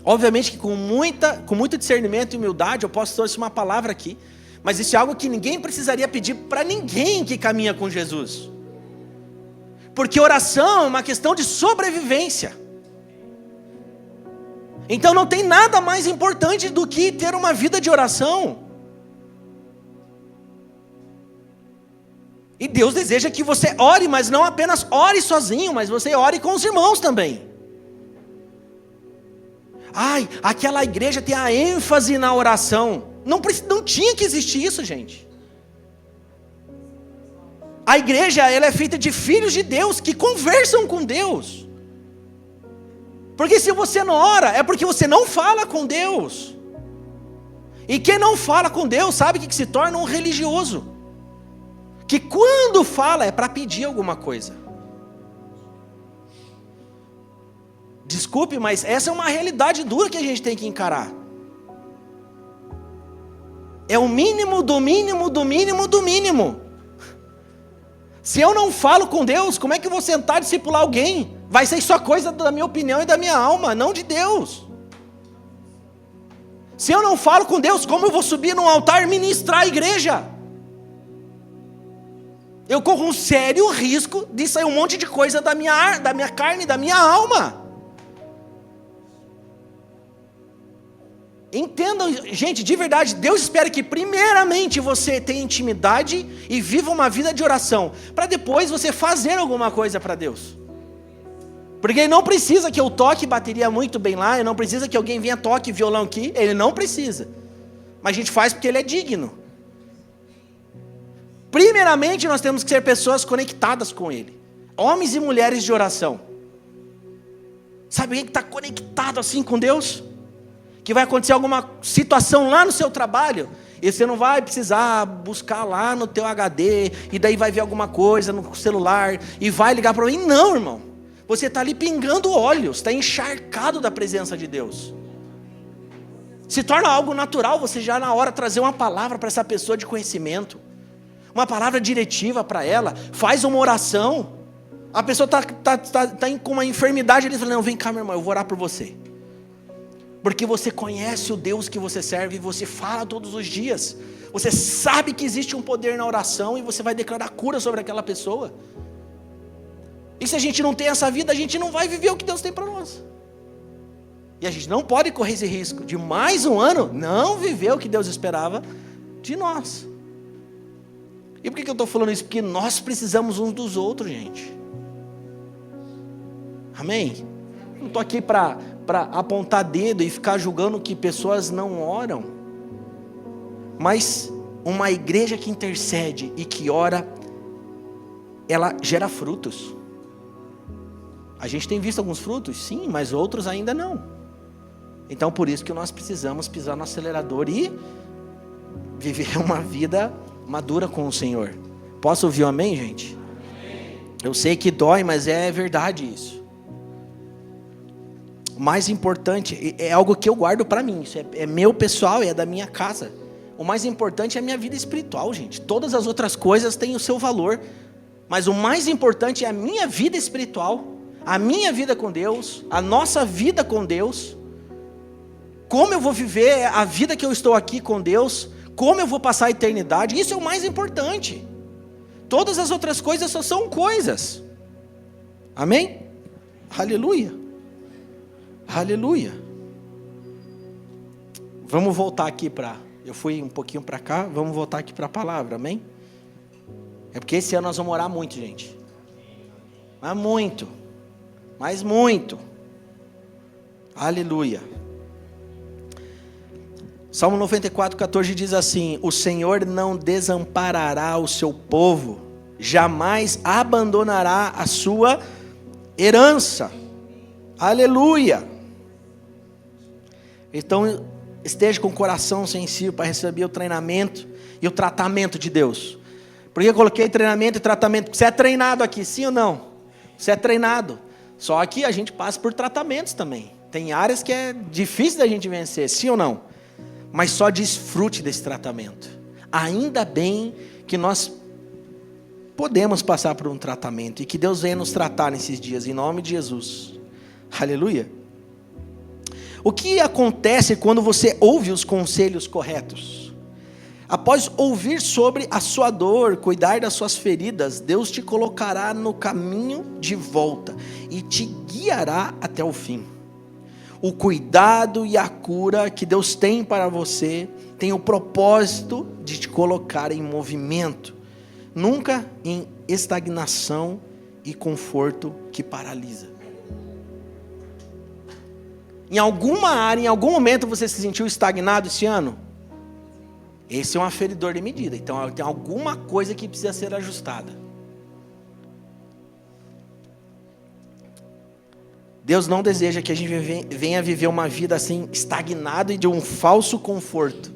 Obviamente que com muito discernimento e humildade eu posso trouxe uma palavra aqui, mas isso é algo que ninguém precisaria pedir para ninguém que caminha com Jesus. Porque oração é uma questão de sobrevivência. Então não tem nada mais importante do que ter uma vida de oração. E Deus deseja que você ore, mas não apenas ore sozinho, mas você ore com os irmãos também. Ai, aquela igreja tem a ênfase na oração. Não tinha que existir isso, gente. A igreja, ela é feita de filhos de Deus que conversam com Deus. Porque se você não ora, é porque você não fala com Deus. E quem não fala com Deus, sabe que se torna um religioso. Que quando fala é para pedir alguma coisa. Desculpe, mas essa é uma realidade dura que a gente tem que encarar. É o mínimo do mínimo do mínimo do mínimo. Se eu não falo com Deus, como é que eu vou sentar e discipular alguém? Vai ser só coisa da minha opinião e da minha alma, não de Deus. Se eu não falo com Deus, como eu vou subir num altar e ministrar a igreja? Eu corro um sério risco de sair um monte de coisa da minha carne, da minha alma. Entendam, gente, de verdade, Deus espera que primeiramente você tenha intimidade e viva uma vida de oração, para depois você fazer alguma coisa para Deus. Porque Ele não precisa que eu toque bateria muito bem lá, Ele não precisa que alguém venha toque violão aqui, Ele não precisa. Mas a gente faz porque Ele é digno. Primeiramente nós temos que ser pessoas conectadas com Ele, homens e mulheres de oração. Sabe alguém que está conectado assim com Deus? Que vai acontecer alguma situação lá no seu trabalho, e você não vai precisar buscar lá no teu HD, e daí vai ver alguma coisa no celular, e vai ligar para mim. Não, irmão, você está ali pingando óleo, está encharcado da presença de Deus. Se torna algo natural, você já na hora trazer uma palavra para essa pessoa de conhecimento, uma palavra diretiva para ela, faz uma oração. A pessoa está com uma enfermidade, ele fala, não, vem cá, meu irmão, eu vou orar por você. Porque você conhece o Deus que você serve e você fala todos os dias. Você sabe que existe um poder na oração e você vai declarar cura sobre aquela pessoa. E se a gente não tem essa vida, a gente não vai viver o que Deus tem para nós. E a gente não pode correr esse risco de mais um ano não viver o que Deus esperava de nós. E por que eu estou falando isso? Porque nós precisamos uns dos outros, gente. Amém? Não estou aqui para apontar dedo e ficar julgando que pessoas não oram. Mas uma igreja que intercede e que ora ela gera frutos. A gente tem visto alguns frutos, sim, mas outros ainda não. Então, por isso que nós precisamos pisar no acelerador e viver uma vida madura com o Senhor. Posso ouvir um amém, gente? Amém. Eu sei que dói, mas é verdade isso. O mais importante, é algo que eu guardo para mim, isso é meu pessoal, é da minha casa. O mais importante é a minha vida espiritual, gente. Todas as outras coisas têm o seu valor, mas o mais importante é a minha vida espiritual, a minha vida com Deus, a nossa vida com Deus. Como eu vou viver a vida que eu estou aqui com Deus, como eu vou passar a eternidade, isso é o mais importante. Todas as outras coisas só são coisas. Amém? Aleluia. Aleluia. Vamos voltar aqui para... Eu fui um pouquinho para cá, vamos voltar aqui para a palavra, amém? É porque esse ano nós vamos orar muito, gente. Mas muito. Mas muito. Aleluia. Salmo 94, 14 diz assim: o Senhor não desamparará o seu povo, jamais abandonará a sua herança. Aleluia. Então, esteja com o coração sensível para receber o treinamento e o tratamento de Deus. Por que eu coloquei treinamento e tratamento? Porque você é treinado aqui, sim ou não? Você é treinado. Só que a gente passa por tratamentos também. Tem áreas que é difícil da gente vencer, sim ou não? Mas só desfrute desse tratamento. Ainda bem que nós podemos passar por um tratamento e que Deus venha nos tratar nesses dias, em nome de Jesus. Aleluia. O que acontece quando você ouve os conselhos corretos? Após ouvir sobre a sua dor, cuidar das suas feridas, Deus te colocará no caminho de volta e te guiará até o fim. O cuidado e a cura que Deus tem para você tem o propósito de te colocar em movimento, nunca em estagnação e conforto que paralisa. Em alguma área, em algum momento você se sentiu estagnado esse ano? Esse é um aferidor de medida, então tem alguma coisa que precisa ser ajustada. Deus não deseja que a gente venha viver uma vida assim, estagnada e de um falso conforto.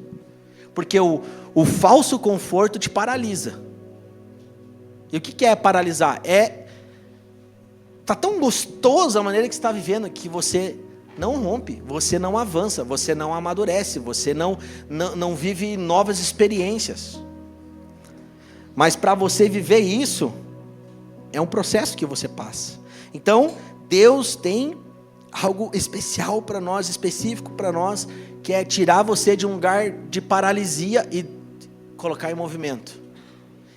Porque o falso conforto te paralisa. E o que é paralisar? Está tão gostoso a maneira que você está vivendo que você não rompe, você não avança, você não amadurece, você não vive novas experiências. Mas para você viver isso, é um processo que você passa. Então, Deus tem algo especial para nós, específico para nós, que é tirar você de um lugar de paralisia e colocar em movimento.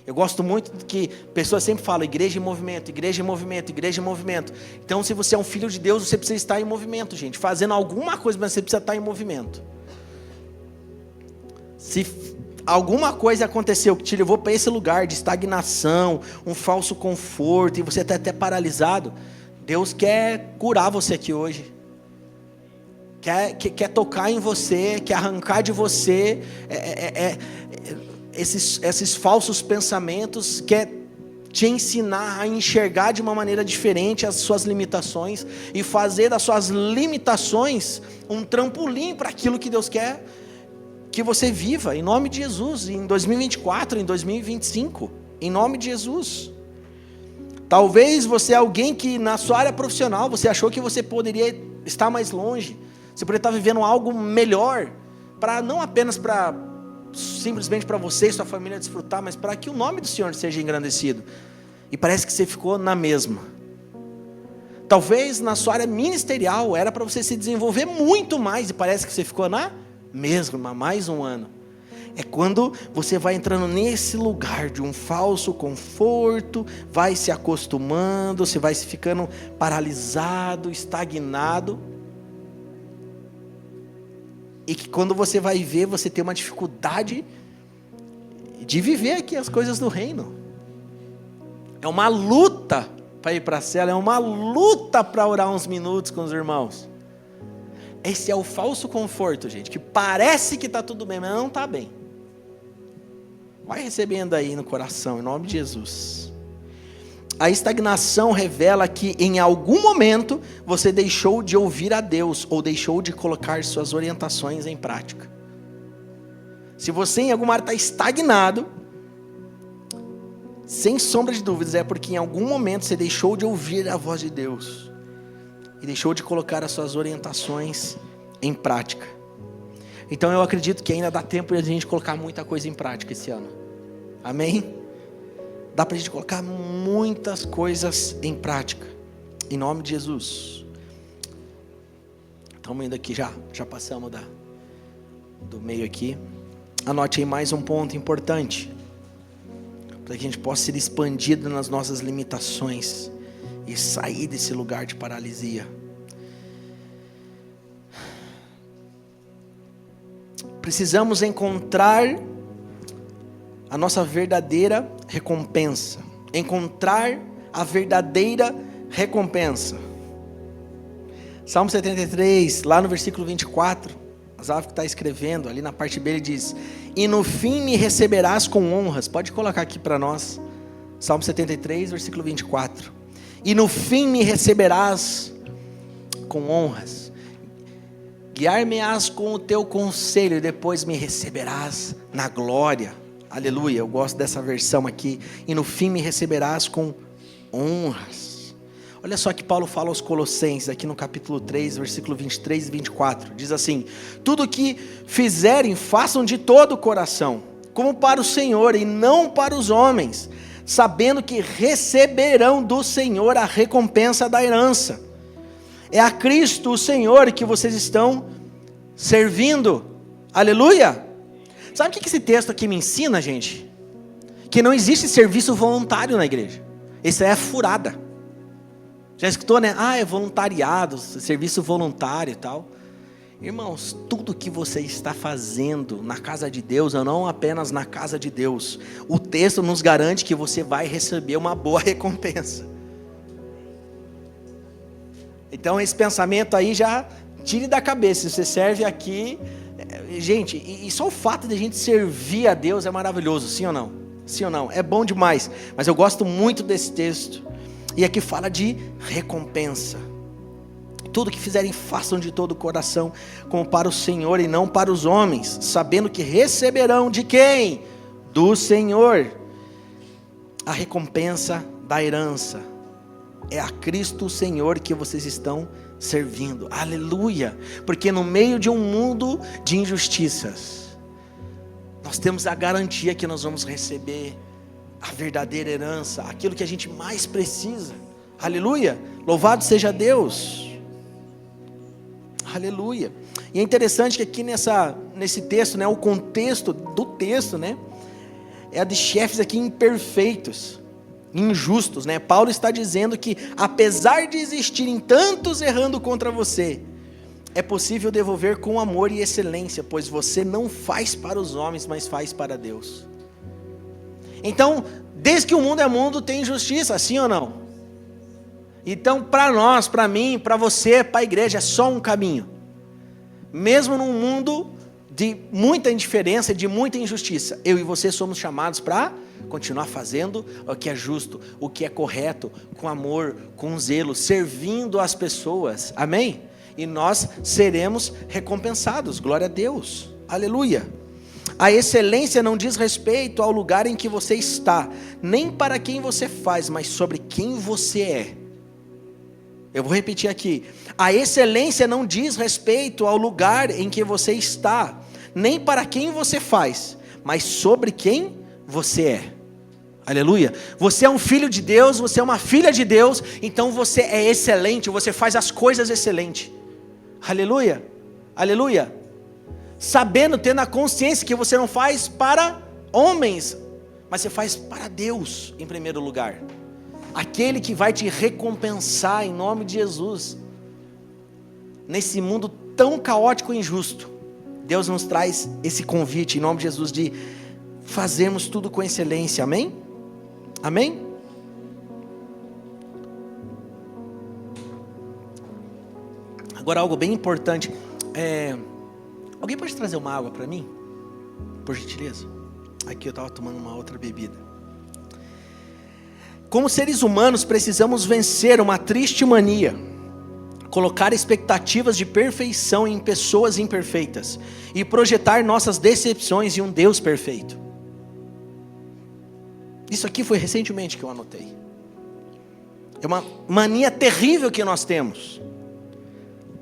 Eu gosto muito que pessoas sempre falam igreja em movimento, igreja em movimento, igreja em movimento. Então, se você é um filho de Deus, você precisa estar em movimento, gente. Fazendo alguma coisa, mas você precisa estar em movimento. Se alguma coisa aconteceu que te levou para esse lugar de estagnação, um falso conforto, e você está até paralisado, Deus quer curar você aqui hoje. Quer tocar em você, quer arrancar de você esses falsos pensamentos, quer te ensinar a enxergar de uma maneira diferente as suas limitações e fazer das suas limitações um trampolim para aquilo que Deus quer que você viva, em nome de Jesus, em 2024, em 2025, em nome de Jesus. Talvez você é alguém que na sua área profissional, você achou que você poderia estar mais longe, você poderia estar vivendo algo melhor, não apenas para simplesmente para você e sua família desfrutar, mas para que o nome do Senhor seja engrandecido. E parece que você ficou na mesma. Talvez na sua área ministerial era para você se desenvolver muito mais e parece que você ficou na mesma, mais um ano. É quando você vai entrando nesse lugar de um falso conforto, vai se acostumando, você vai se ficando paralisado, estagnado. E que quando você vai ver, você tem uma dificuldade de viver aqui as coisas do reino. É uma luta para ir para a cela, é uma luta para orar uns minutos com os irmãos. Esse é o falso conforto, gente, que parece que está tudo bem, mas não está bem. Vai recebendo aí no coração, em nome de Jesus. A estagnação revela que em algum momento você deixou de ouvir a Deus ou deixou de colocar suas orientações em prática. Se você em alguma área está estagnado, sem sombra de dúvidas, é porque em algum momento você deixou de ouvir a voz de Deus e deixou de colocar as suas orientações em prática. Então eu acredito que ainda dá tempo de a gente colocar muita coisa em prática esse ano. Amém? Dá para a gente colocar muitas coisas em prática, em nome de Jesus. Estamos indo aqui, já passamos do meio aqui. Anote aí mais um ponto importante, para que a gente possa ser expandido nas nossas limitações e sair desse lugar de paralisia. Precisamos encontrar a nossa verdadeira recompensa. Encontrar a verdadeira recompensa. Salmo 73, lá no versículo 24, Asaf que está escrevendo, ali na parte B ele diz: e no fim me receberás com honras. Pode colocar aqui para nós, Salmo 73, versículo 24. E no fim me receberás com honras. Guiar-me-ás com o teu conselho, e depois me receberás na glória. Aleluia, eu gosto dessa versão aqui. E no fim me receberás com honras. Olha só que Paulo fala aos Colossenses, aqui no capítulo 3, versículo 23 e 24. Diz assim: tudo o que fizerem, façam de todo o coração, como para o Senhor e não para os homens, sabendo que receberão do Senhor a recompensa da herança. É a Cristo o Senhor que vocês estão servindo. Aleluia. Sabe o que esse texto aqui me ensina, gente? Que não existe serviço voluntário na igreja. Isso é furada. Já escutou, né? É voluntariado, serviço voluntário e tal. Irmãos, tudo que você está fazendo na casa de Deus, ou não apenas na casa de Deus, o texto nos garante que você vai receber uma boa recompensa. Então esse pensamento aí já tire da cabeça. Se você serve aqui, gente, e só o fato de a gente servir a Deus é maravilhoso, sim ou não? Sim ou não? É bom demais. Mas eu gosto muito desse texto. E aqui fala de recompensa. Tudo que fizerem, façam de todo o coração, como para o Senhor e não para os homens, sabendo que receberão de quem? Do Senhor a recompensa da herança. É a Cristo o Senhor que vocês estão servindo. Aleluia. Porque no meio de um mundo de injustiças, nós temos a garantia que nós vamos receber a verdadeira herança, aquilo que a gente mais precisa. Aleluia. Louvado seja Deus. Aleluia. E é interessante que aqui nesse texto, né, o contexto do texto, né, é a de chefes aqui imperfeitos, injustos, né? Paulo está dizendo que apesar de existirem tantos errando contra você, é possível devolver com amor e excelência, pois você não faz para os homens, mas faz para Deus. Então, desde que o mundo é mundo, tem injustiça, sim ou não? Então, para nós, para mim, para você, para a igreja, é só um caminho. Mesmo num mundo de muita indiferença, de muita injustiça, eu e você somos chamados para continuar fazendo o que é justo, o que é correto, com amor, com zelo, servindo as pessoas, amém? E nós seremos recompensados, glória a Deus, aleluia. A excelência não diz respeito ao lugar em que você está, nem para quem você faz, mas sobre quem você é. Eu vou repetir aqui. A excelência não diz respeito ao lugar em que você está, nem para quem você faz, mas sobre quem você é. Aleluia. Você é um filho de Deus, você é uma filha de Deus, então você é excelente, você faz as coisas excelentes. Aleluia. Aleluia. Sabendo, tendo a consciência que você não faz para homens, mas você faz para Deus em primeiro lugar. Aquele que vai te recompensar em nome de Jesus. Nesse mundo tão caótico e injusto, Deus nos traz esse convite em nome de Jesus de fazermos tudo com excelência, amém? Amém? Agora algo bem importante, alguém pode trazer uma água para mim? Por gentileza? Aqui eu estava tomando uma outra bebida. Como seres humanos, precisamos vencer uma triste mania: colocar expectativas de perfeição em pessoas imperfeitas e projetar nossas decepções em um Deus perfeito. Isso aqui foi recentemente que eu anotei. É uma mania terrível que nós temos.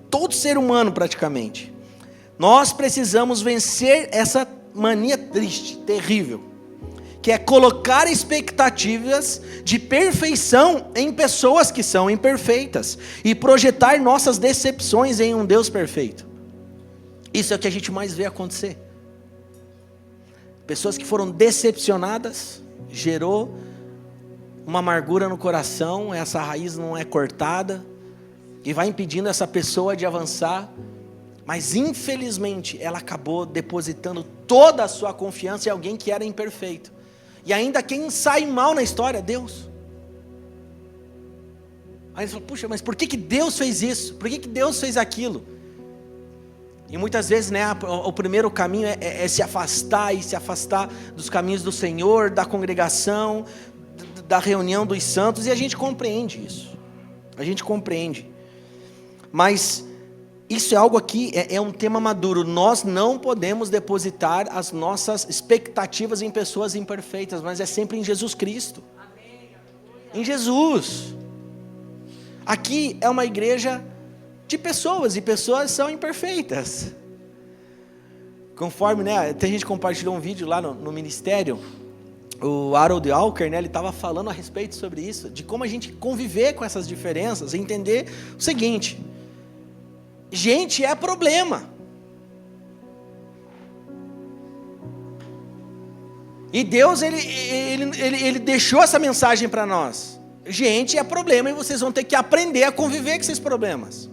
Todo ser humano praticamente. Nós precisamos vencer essa mania triste, terrível, que é colocar expectativas de perfeição em pessoas que são imperfeitas e projetar nossas decepções em um Deus perfeito. Isso é o que a gente mais vê acontecer. Pessoas que foram decepcionadas, gerou uma amargura no coração, essa raiz não é cortada e vai impedindo essa pessoa de avançar, mas infelizmente ela acabou depositando toda a sua confiança em alguém que era imperfeito. E ainda quem sai mal na história? Deus. Aí você fala, puxa, mas por que Deus fez isso? Por que Deus fez aquilo? E muitas vezes, né, o primeiro caminho é se afastar dos caminhos do Senhor, da congregação, da reunião dos santos, e a gente compreende isso. A gente compreende. Mas isso é algo aqui, é um tema maduro. Nós não podemos depositar as nossas expectativas em pessoas imperfeitas, mas é sempre em Jesus Cristo. Em Jesus. Aqui é uma igreja de pessoas, e pessoas são imperfeitas. Conforme, né, tem gente que compartilhou um vídeo lá no ministério, o Harold Alker, né, ele estava falando a respeito sobre isso, de como a gente conviver com essas diferenças, e entender o seguinte: gente é problema. E Deus, ele deixou essa mensagem para nós. Gente é problema, e vocês vão ter que aprender a conviver com esses problemas.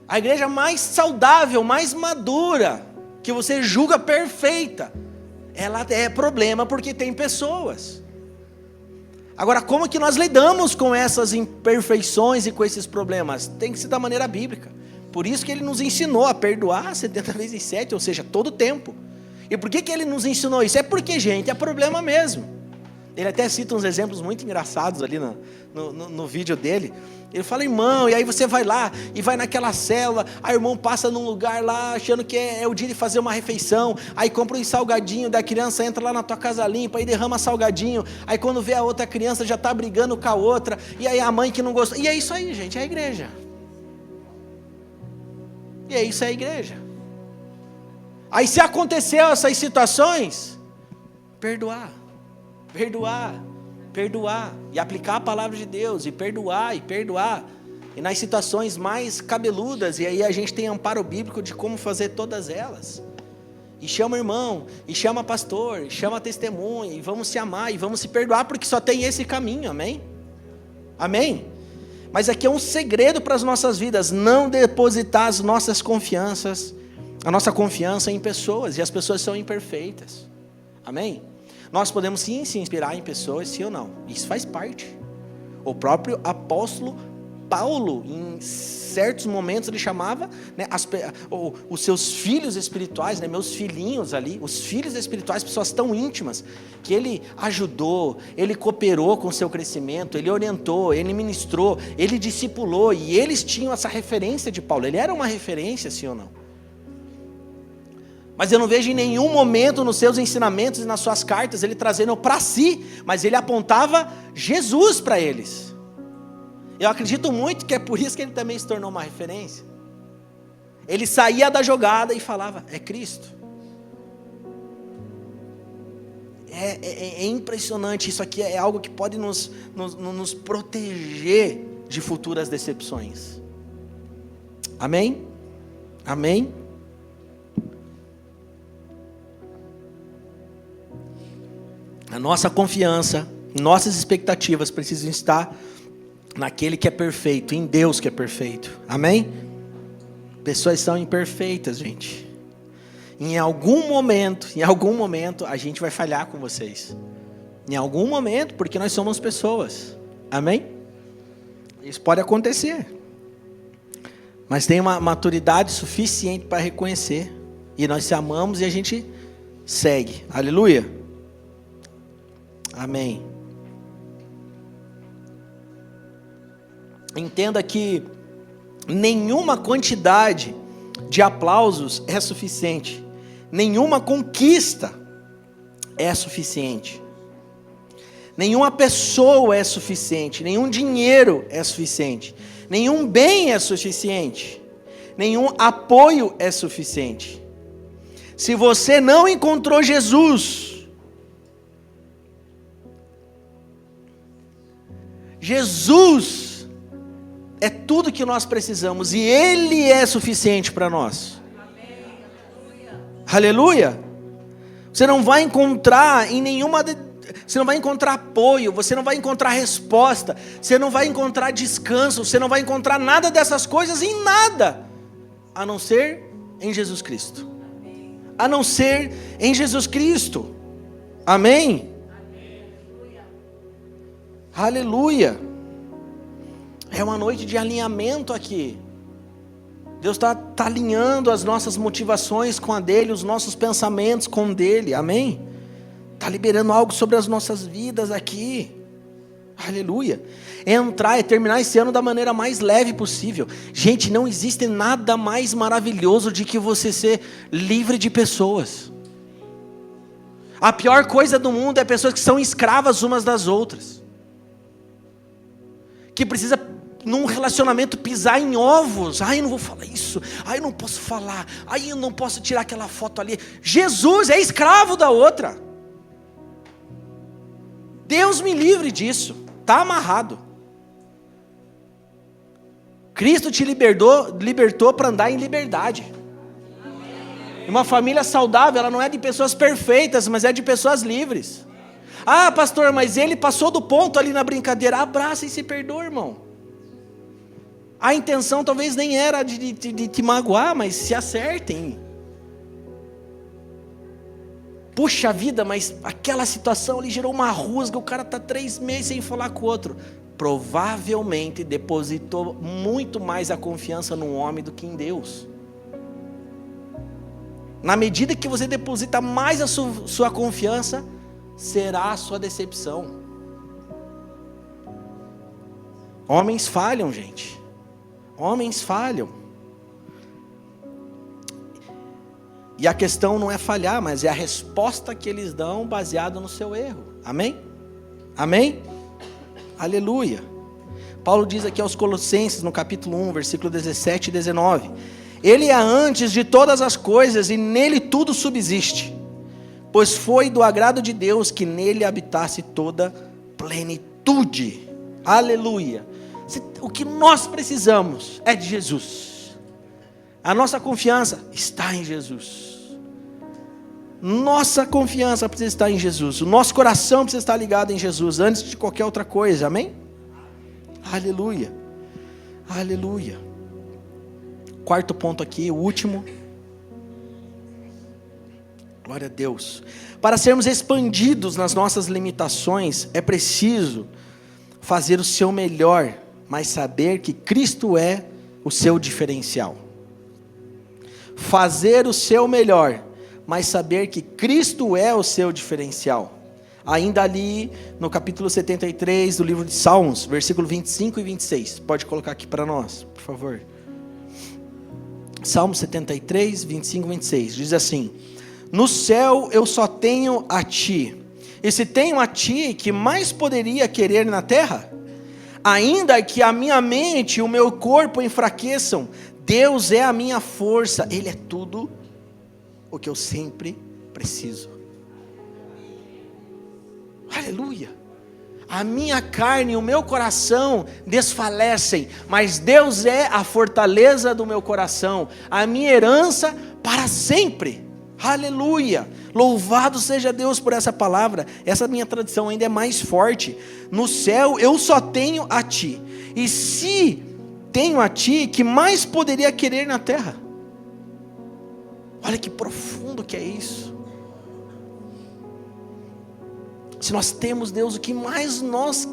A igreja mais saudável, mais madura, que você julga perfeita, ela é problema porque tem pessoas. Agora, como que nós lidamos com essas imperfeições e com esses problemas? Tem que ser da maneira bíblica. Por isso que ele nos ensinou a perdoar 70 vezes 7, ou seja, todo o tempo. E por que ele nos ensinou isso? É porque, gente, é problema mesmo. Ele até cita uns exemplos muito engraçados ali no vídeo dele. Ele fala, irmão, e aí você vai lá, e vai naquela célula, aí o irmão passa num lugar lá, achando que é o dia de fazer uma refeição, aí compra um salgadinho, da criança entra lá na tua casa limpa, aí derrama salgadinho, aí quando vê a outra criança já está brigando com a outra, e aí a mãe que não gostou, e é isso aí, gente, é a igreja. E é isso, é a igreja. Aí se aconteceu essas situações, perdoar, e aplicar a palavra de Deus, e perdoar, e nas situações mais cabeludas, e aí a gente tem amparo bíblico de como fazer todas elas, e chama irmão, e chama pastor, e chama testemunha, e vamos se amar, e vamos se perdoar, porque só tem esse caminho, amém? Amém? Mas aqui é um segredo para as nossas vidas: não depositar a nossa confiança em pessoas, e as pessoas são imperfeitas, amém? Nós podemos sim se inspirar em pessoas, sim ou não, isso faz parte. O próprio apóstolo Paulo, em certos momentos, ele chamava, né, os seus filhos espirituais, né, meus filhinhos ali, os filhos espirituais, pessoas tão íntimas, que ele ajudou, ele cooperou com o seu crescimento, ele orientou, ele ministrou, ele discipulou, e eles tinham essa referência de Paulo. Ele era uma referência, sim ou não? Mas eu não vejo em nenhum momento nos seus ensinamentos e nas suas cartas ele trazendo para si, mas ele apontava Jesus para eles. Eu acredito muito que é por isso que ele também se tornou uma referência. Ele saía da jogada e falava, é Cristo. É impressionante, isso aqui é algo que pode nos proteger de futuras decepções. Amém? Amém? A nossa confiança, nossas expectativas precisam estar naquele que é perfeito, em Deus que é perfeito. Amém? Pessoas são imperfeitas, gente. Em algum momento, a gente vai falhar com vocês. Em algum momento, porque nós somos pessoas. Amém? Isso pode acontecer. Mas tem uma maturidade suficiente para reconhecer. E nós se amamos e a gente segue. Aleluia. Amém. entenda que nenhuma quantidade de aplausos é suficiente, nenhuma conquista é suficiente, nenhuma pessoa é suficiente, nenhum dinheiro é suficiente, nenhum bem é suficiente, nenhum apoio é suficiente. Se você não encontrou Jesus, Jesus é tudo que nós precisamos e Ele é suficiente para nós. Aleluia. Você não vai encontrar em nenhuma, você não vai encontrar apoio, você não vai encontrar resposta, você não vai encontrar descanso, você não vai encontrar nada dessas coisas em nada, a não ser em Jesus Cristo. A não ser em Jesus Cristo. Amém? Aleluia. É uma noite de alinhamento aqui. Deus está alinhando as nossas motivações com a dele, os nossos pensamentos com o dele, amém? Está liberando algo sobre as nossas vidas aqui, aleluia. Entrar e terminar esse ano da maneira mais leve possível. Gente, não existe nada mais maravilhoso de que você ser livre de pessoas. A pior coisa do mundo é pessoas que são escravas umas das outras, que precisa num relacionamento pisar em ovos. Ai, eu não vou falar isso. Ai, eu não posso falar. Ai, eu não posso tirar aquela foto ali. Jesus é escravo da outra. Deus me livre disso. Está amarrado. Cristo te libertou para andar em liberdade. Uma família saudável, ela não é de pessoas perfeitas, mas é de pessoas livres. Ah, pastor, mas ele passou do ponto ali na brincadeira. Abraça e se perdoa, irmão. A intenção talvez nem era de te magoar, mas se acertem. Puxa vida, mas aquela situação ali gerou uma rusga, o cara está 3 meses sem falar com o outro. Provavelmente depositou muito mais a confiança no homem do que em Deus. Na medida que você deposita mais a sua confiança, será a sua decepção. Homens falham, gente. Homens falham. E a questão não é falhar, mas é a resposta que eles dão baseado no seu erro. Amém? Amém? Aleluia. Paulo diz aqui aos Colossenses, no capítulo 1, versículo 17 e 19. Ele é antes de todas as coisas e nele tudo subsiste. Pois foi do agrado de Deus que nele habitasse toda plenitude. Aleluia. O que nós precisamos é de Jesus. A nossa confiança está em Jesus. Nossa confiança precisa estar em Jesus. O nosso coração precisa estar ligado em Jesus antes de qualquer outra coisa, amém? Aleluia. Aleluia. Quarto ponto aqui, o último. Glória a Deus. Para sermos expandidos nas nossas limitações, é preciso fazer o seu melhor, mas saber que Cristo é o seu diferencial. Fazer o seu melhor, mas saber que Cristo é o seu diferencial. Ainda ali no capítulo 73 do livro de Salmos, versículo 25 e 26. Pode colocar aqui para nós, por favor. Salmo 73, 25 e 26. Diz assim: no céu eu só tenho a ti. E se tenho a ti, que mais poderia querer na terra? Ainda que a minha mente e o meu corpo enfraqueçam, Deus é a minha força. Ele é tudo o que eu sempre preciso. Aleluia. A minha carne e o meu coração desfalecem, mas Deus é a fortaleza do meu coração, a minha herança para sempre. Aleluia. Louvado seja Deus por essa palavra. Essa minha tradição ainda é mais forte. No céu eu só tenho a ti. E se tenho a ti, que mais poderia querer na terra? Olha que profundo que é isso. Se nós temos Deus, o que mais nós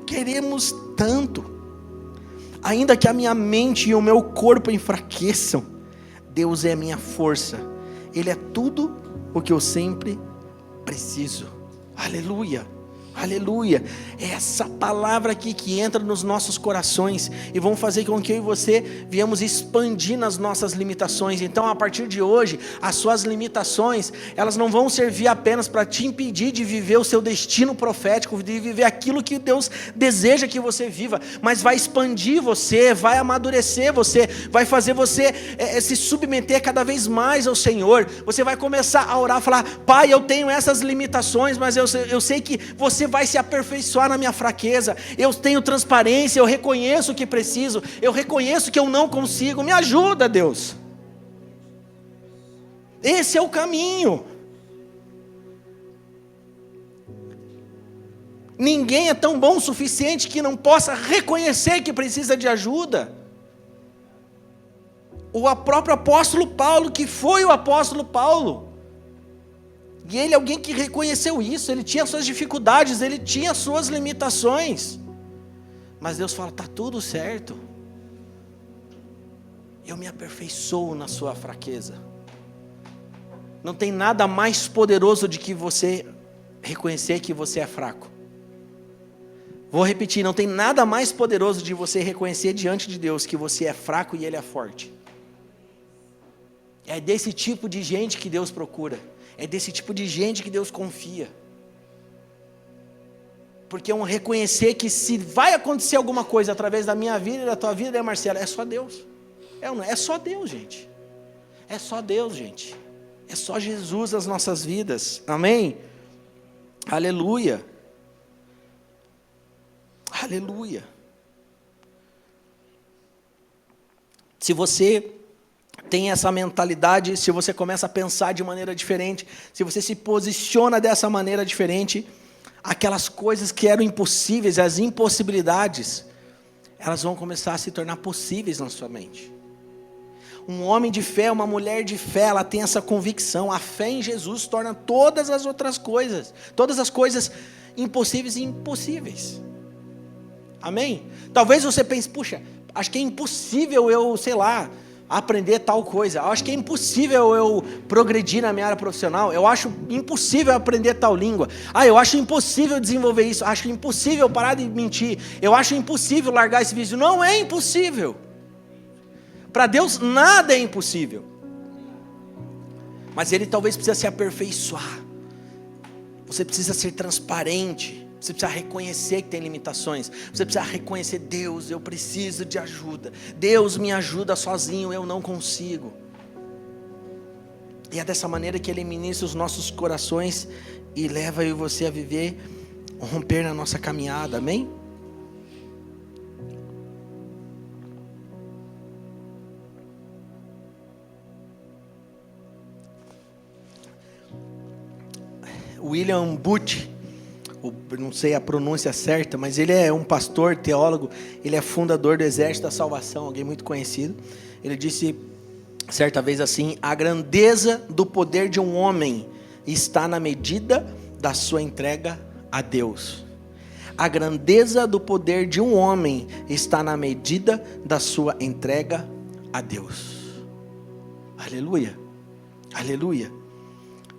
queremos tanto? Ainda que a minha mente e o meu corpo enfraqueçam, Deus é a minha força. Ele é tudo o que eu sempre preciso. Aleluia. Aleluia. É essa palavra aqui que entra nos nossos corações e vão fazer com que eu e você viemos expandir nas nossas limitações. Então, a partir de hoje, as suas limitações, elas não vão servir apenas para te impedir de viver o seu destino profético, de viver aquilo que Deus deseja que você viva, mas vai expandir você, vai amadurecer você, vai fazer você se submeter cada vez mais ao Senhor. Você vai começar a orar, falar: Pai, eu tenho essas limitações, mas eu sei que você vai se aperfeiçoar na minha fraqueza. Eu tenho transparência, eu reconheço o que preciso, eu reconheço que eu não consigo. Me ajuda, Deus. Esse é o caminho. Ninguém é tão bom o suficiente que não possa reconhecer que precisa de ajuda. O próprio apóstolo Paulo, que foi o apóstolo Paulo, e ele é alguém que reconheceu isso. Ele tinha suas dificuldades, ele tinha suas limitações, mas Deus fala: está tudo certo, eu me aperfeiçoo na sua fraqueza. Não tem nada mais poderoso do que você reconhecer que você é fraco. Vou repetir, não tem nada mais poderoso de você reconhecer diante de Deus que você é fraco e Ele é forte. É desse tipo de gente que Deus procura. É desse tipo de gente que Deus confia. Porque é um reconhecer que se vai acontecer alguma coisa através da minha vida e da tua vida, né, Marcelo? É só Deus. É só Deus, gente. É só Deus, gente. É só Jesus nas nossas vidas. Amém? Aleluia. Aleluia. Se você tem essa mentalidade, se você começa a pensar de maneira diferente, se você se posiciona dessa maneira diferente, aquelas coisas que eram impossíveis, as impossibilidades, elas vão começar a se tornar possíveis na sua mente. Um homem de fé, uma mulher de fé, ela tem essa convicção. A fé em Jesus torna todas as outras coisas, todas as coisas impossíveis impossíveis. Amém? Talvez você pense: puxa, acho que é impossível eu, sei lá, aprender tal coisa. Eu acho que é impossível eu progredir na minha área profissional. Eu acho impossível aprender tal língua. Eu acho impossível desenvolver isso. Acho impossível parar de mentir. Eu acho impossível largar esse vício. Não é impossível. Para Deus nada é impossível. Mas Ele talvez precisa se aperfeiçoar. Você precisa ser transparente. Você precisa reconhecer que tem limitações. Você precisa reconhecer: Deus, eu preciso de ajuda. Deus, me ajuda, sozinho eu não consigo. E é dessa maneira que Ele ministra os nossos corações e leva eu e você a viver, a romper na nossa caminhada. Amém? William Booth, não sei a pronúncia certa, mas ele é um pastor, teólogo, ele é fundador do Exército da Salvação, alguém muito conhecido. Ele disse certa vez assim: a grandeza do poder de um homem está na medida da sua entrega a Deus. A grandeza do poder de um homem está na medida da sua entrega a Deus. Aleluia, aleluia.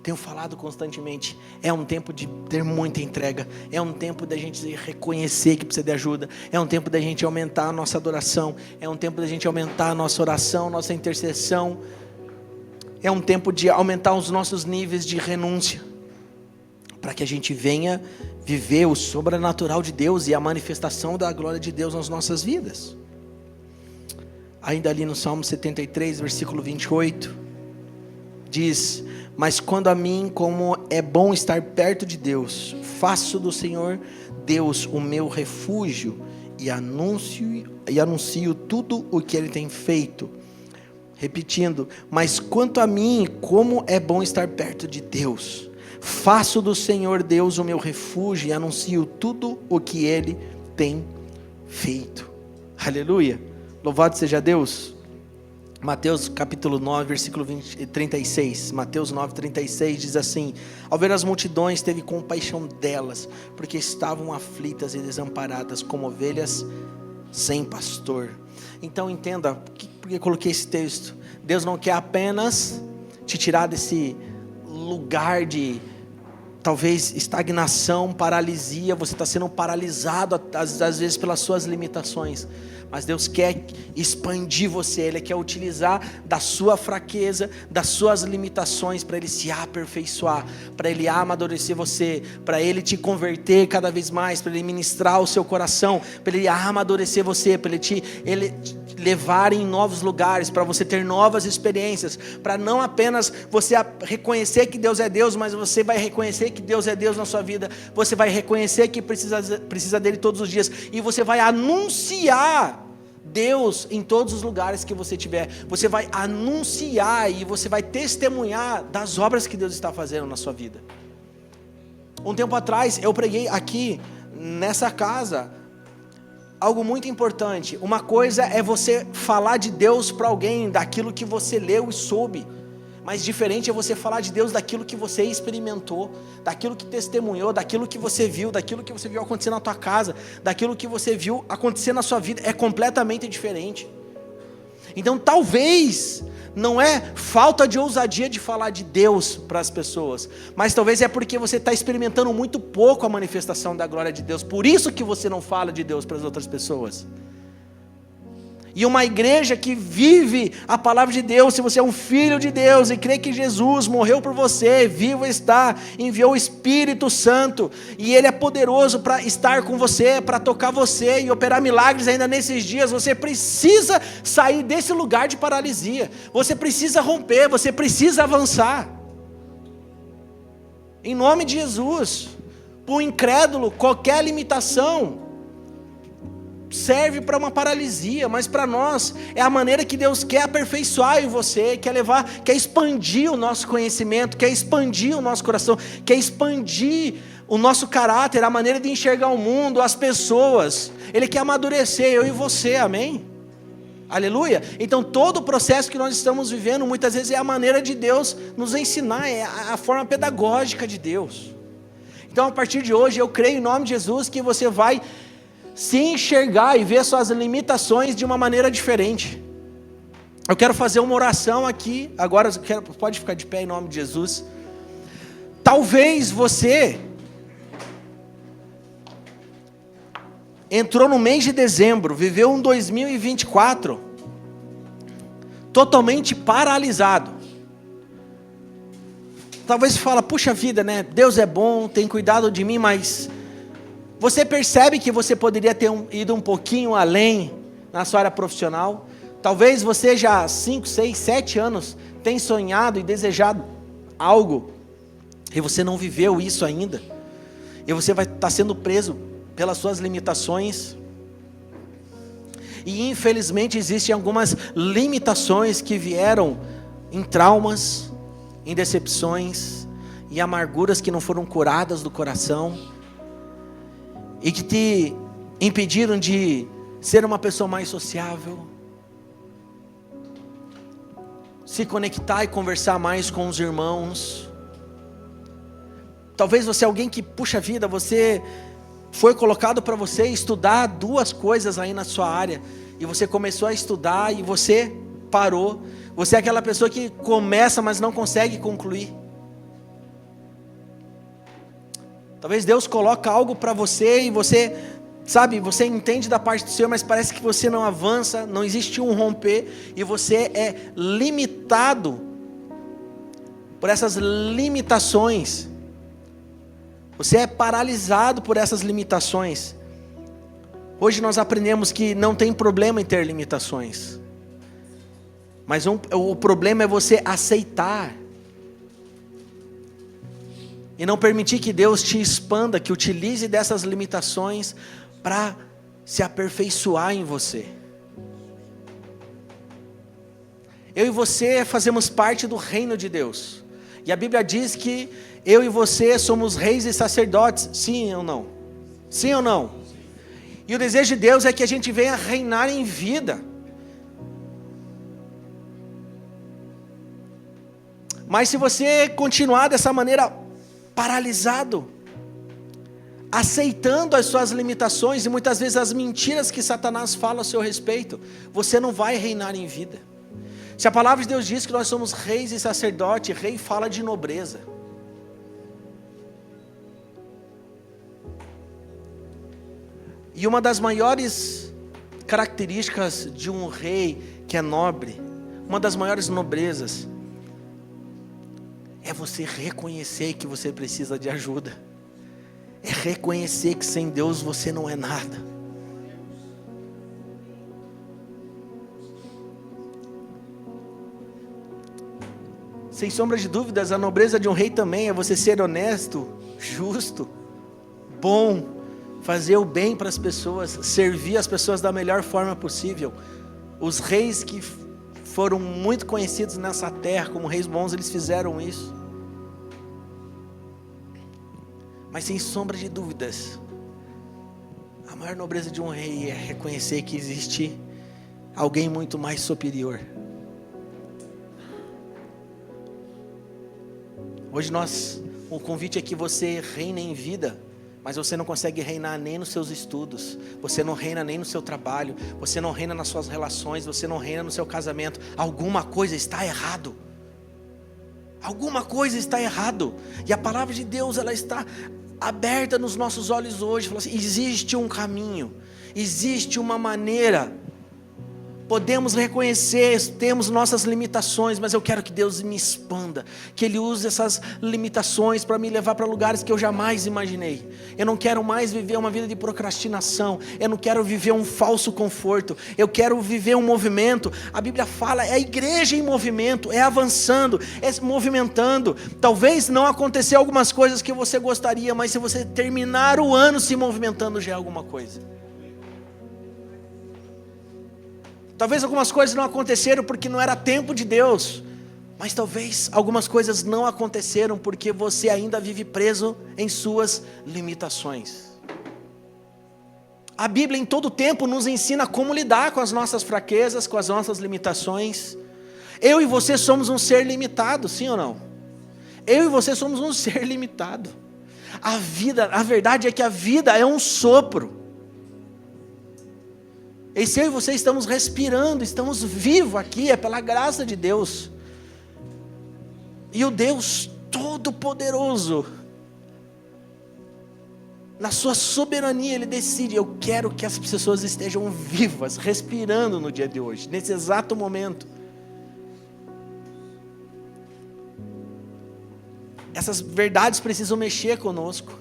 Tenho falado constantemente, é um tempo de ter muita entrega, é um tempo da gente reconhecer que precisa de ajuda, é um tempo da gente aumentar a nossa adoração, é um tempo da gente aumentar a nossa oração, nossa intercessão, é um tempo de aumentar os nossos níveis de renúncia, para que a gente venha viver o sobrenatural de Deus e a manifestação da glória de Deus nas nossas vidas. Ainda ali no Salmo 73, versículo 28, diz: mas quando a mim, como é bom estar perto de Deus, faço do Senhor Deus o meu refúgio e anuncio tudo o que Ele tem feito. Repetindo: mas quanto a mim, como é bom estar perto de Deus, faço do Senhor Deus o meu refúgio e anuncio tudo o que Ele tem feito. Aleluia, louvado seja Deus. Mateus capítulo 9, versículo 36, Mateus 9, 36 diz assim: ao ver as multidões, teve compaixão delas, porque estavam aflitas e desamparadas, como ovelhas sem pastor. Então entenda, por que coloquei esse texto? Deus não quer apenas te tirar desse lugar de talvez estagnação, paralisia, você está sendo paralisado às vezes pelas suas limitações, mas Deus quer expandir você, Ele quer utilizar da sua fraqueza, das suas limitações, para Ele se aperfeiçoar, para Ele amadurecer você, para Ele te converter cada vez mais, para Ele ministrar o seu coração, para Ele amadurecer você, para Ele te levar em novos lugares, para você ter novas experiências, para não apenas você reconhecer que Deus é Deus, mas você vai reconhecer que Deus é Deus na sua vida, você vai reconhecer que precisa dEle todos os dias, e você vai anunciar Deus em todos os lugares que você tiver, você vai anunciar e você vai testemunhar das obras que Deus está fazendo na sua vida. Um tempo atrás eu preguei aqui nessa casa algo muito importante. Uma coisa é você falar de Deus para alguém daquilo que você leu e soube, mas diferente é você falar de Deus daquilo que você experimentou, daquilo que testemunhou, daquilo que você viu acontecer na tua casa, daquilo que você viu acontecer na sua vida. É completamente diferente. Então talvez não é falta de ousadia de falar de Deus para as pessoas, mas talvez é porque você está experimentando muito pouco a manifestação da glória de Deus, por isso que você não fala de Deus para as outras pessoas. E uma igreja que vive a palavra de Deus, se você é um filho de Deus e crê que Jesus morreu por você, vivo está, enviou o Espírito Santo, e Ele é poderoso para estar com você, para tocar você e operar milagres ainda nesses dias, você precisa sair desse lugar de paralisia, você precisa romper, você precisa avançar. Em nome de Jesus. Para o incrédulo, qualquer limitação serve para uma paralisia, mas para nós é a maneira que Deus quer aperfeiçoar em você, quer expandir o nosso conhecimento, quer expandir o nosso coração, quer expandir o nosso caráter, a maneira de enxergar o mundo, as pessoas. Ele quer amadurecer eu e você, amém? Aleluia. Então todo o processo que nós estamos vivendo muitas vezes é a maneira de Deus nos ensinar, é a forma pedagógica de Deus. Então a partir de hoje eu creio em nome de Jesus que você vai se enxergar e ver suas limitações de uma maneira diferente. Eu quero fazer uma oração aqui, agora pode ficar de pé em nome de Jesus. Talvez você entrou no mês de dezembro, viveu um 2024 totalmente paralisado. Talvez você fala, puxa vida, né? Deus é bom, tem cuidado de mim, mas você percebe que você poderia ter ido um pouquinho além na sua área profissional? Talvez você já há 5, 6, 7 anos tenha sonhado e desejado algo, e você não viveu isso ainda, e você vai estar sendo preso pelas suas limitações. E infelizmente existem algumas limitações que vieram em traumas, em decepções, em amarguras que não foram curadas do coração, e que te impediram de ser uma pessoa mais sociável, se conectar e conversar mais com os irmãos. Talvez você é alguém que, puxa vida, você foi colocado para você estudar 2 coisas aí na sua área, e você começou a estudar e você parou. Você é aquela pessoa que começa, mas não consegue concluir. Talvez Deus coloca algo para você e você, sabe, você entende da parte do Senhor, mas parece que você não avança, não existe um romper, e você é limitado por essas limitações. Você é paralisado por essas limitações. Hoje nós aprendemos que não tem problema em ter limitações, mas o problema é você aceitar e não permitir que Deus te expanda, que utilize dessas limitações para se aperfeiçoar em você. Eu e você fazemos parte do reino de Deus, e a Bíblia diz que eu e você somos reis e sacerdotes, sim ou não? Sim ou não? E o desejo de Deus é que a gente venha reinar em vida. Mas se você continuar dessa maneira paralisado, aceitando as suas limitações e muitas vezes as mentiras que Satanás fala a seu respeito, você não vai reinar em vida. Se a palavra de Deus diz que nós somos reis e sacerdotes, rei fala de nobreza. E uma das maiores características de um rei que é nobre, uma das maiores nobrezas, é você reconhecer que você precisa de ajuda. É reconhecer que sem Deus você não é nada. Sem sombra de dúvidas, a nobreza de um rei também é você ser honesto, justo, bom, fazer o bem para as pessoas, servir as pessoas da melhor forma possível. Os reis que foram muito conhecidos nessa terra como reis bons, eles fizeram isso. Mas sem sombra de dúvidas, a maior nobreza de um rei é reconhecer que existe alguém muito mais superior. Hoje o convite é que você reine em vida, mas você não consegue reinar nem nos seus estudos, você não reina nem no seu trabalho, você não reina nas suas relações, você não reina no seu casamento. Alguma coisa está errado. Alguma coisa está errado. E a palavra de Deus, ela está aberta nos nossos olhos hoje. Fala assim, existe um caminho, existe uma maneira. Podemos reconhecer, temos nossas limitações, mas eu quero que Deus me expanda, que Ele use essas limitações para me levar para lugares que eu jamais imaginei. Eu não quero mais viver uma vida de procrastinação, eu não quero viver um falso conforto, eu quero viver um movimento. A Bíblia fala, é a igreja em movimento, é avançando, é se movimentando. Talvez não acontecer algumas coisas que você gostaria, mas se você terminar o ano se movimentando já é alguma coisa. Talvez algumas coisas não aconteceram porque não era tempo de Deus, mas talvez algumas coisas não aconteceram porque você ainda vive preso em suas limitações. A Bíblia em todo tempo nos ensina como lidar com as nossas fraquezas, com as nossas limitações. Eu e você somos um ser limitado, sim ou não? Eu e você somos um ser limitado. A verdade é que a vida é um sopro. E se eu e você estamos respirando, estamos vivos aqui, é pela graça de Deus. E o Deus Todo-Poderoso, na sua soberania, Ele decide, eu quero que as pessoas estejam vivas, respirando no dia de hoje, nesse exato momento. Essas verdades precisam mexer conosco.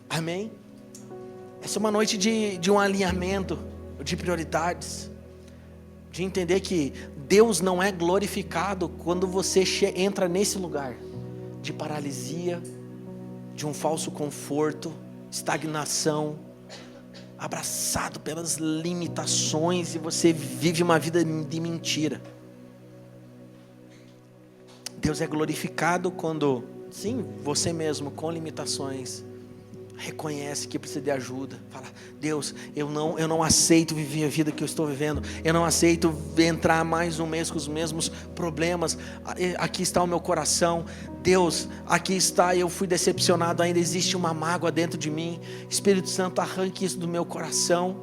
Amém? Essa é uma noite de um alinhamento, de prioridades, de entender que Deus não é glorificado quando você entra nesse lugar de paralisia, de um falso conforto, estagnação, abraçado pelas limitações, e você vive uma vida de mentira. Deus é glorificado quando, sim, você mesmo com limitações, reconhece que precisa de ajuda. Fala, Deus, eu não aceito viver a vida que eu estou vivendo. Eu não aceito entrar mais um mês com os mesmos problemas. Aqui está o meu coração. Deus, aqui está, eu fui decepcionado. Ainda existe uma mágoa dentro de mim. Espírito Santo, arranque isso do meu coração.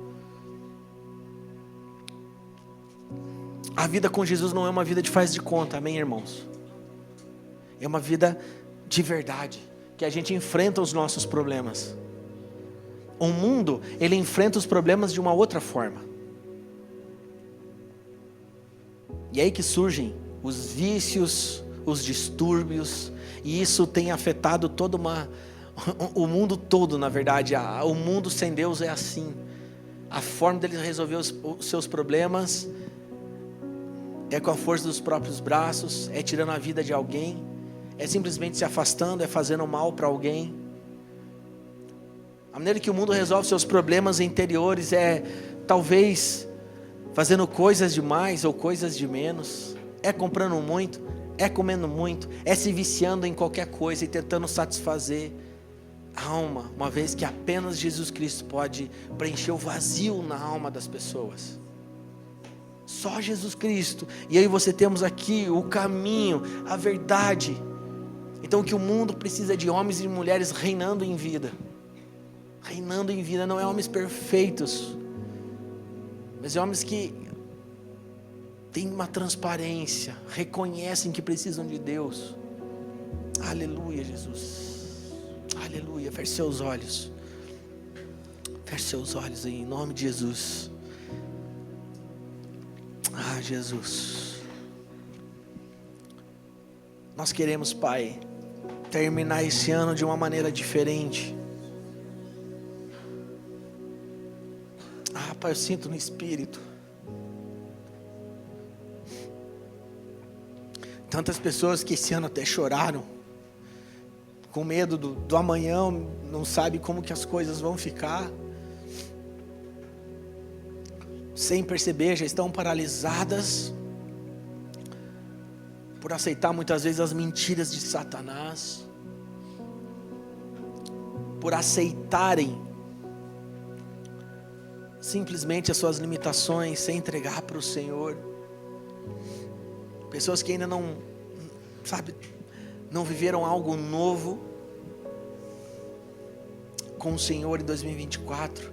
A vida com Jesus não é uma vida de faz de conta, amém, irmãos? É uma vida de verdade, que a gente enfrenta os nossos problemas. O mundo, ele enfrenta os problemas de uma outra forma. E é aí que surgem os vícios, os distúrbios, e isso tem afetado o mundo todo, na verdade. O mundo sem Deus é assim. A forma dele resolver os seus problemas é com a força dos próprios braços, é tirando a vida de alguém, é simplesmente se afastando, é fazendo mal para alguém. A maneira que o mundo resolve seus problemas interiores é talvez fazendo coisas demais ou coisas de menos, é comprando muito, é comendo muito, é se viciando em qualquer coisa e tentando satisfazer a alma, uma vez que apenas Jesus Cristo pode preencher o vazio na alma das pessoas. Só Jesus Cristo. E aí você temos aqui o caminho, a verdade. Então o que o mundo precisa de homens e mulheres reinando em vida. Reinando em vida, não é homens perfeitos, mas é homens que têm uma transparência, reconhecem que precisam de Deus. Aleluia, Jesus. Aleluia. Feche seus olhos. Feche seus olhos aí, em nome de Jesus. Ah, Jesus. Nós queremos, Pai, terminar esse ano de uma maneira diferente. Ah, Pai, eu sinto no Espírito. Tantas pessoas que esse ano até choraram, com medo do amanhã, não sabe como que as coisas vão ficar. Sem perceber, já estão paralisadas por aceitar muitas vezes as mentiras de Satanás, por aceitarem simplesmente as suas limitações, sem entregar para o Senhor. Pessoas que ainda não viveram algo novo com o Senhor em 2024.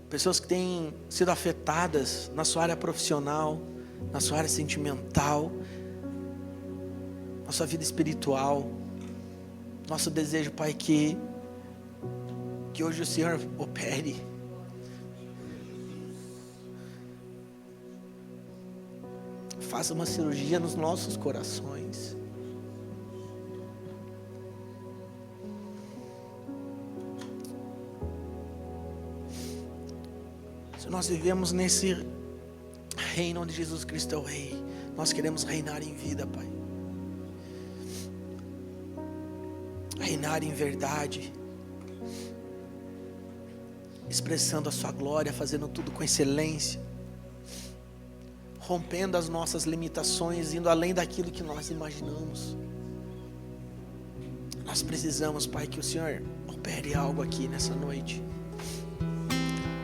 Pessoas que têm sido afetadas na sua área profissional, na sua área sentimental, na sua vida espiritual. Nosso desejo, Pai, que hoje o Senhor opere. Faça uma cirurgia nos nossos corações. Se nós vivemos nesse reino onde Jesus Cristo é o Rei, nós queremos reinar em vida, Pai. Reinar em verdade, expressando a sua glória, fazendo tudo com excelência, rompendo as nossas limitações, indo além daquilo que nós imaginamos. Nós precisamos, Pai, que o Senhor opere algo aqui nessa noite.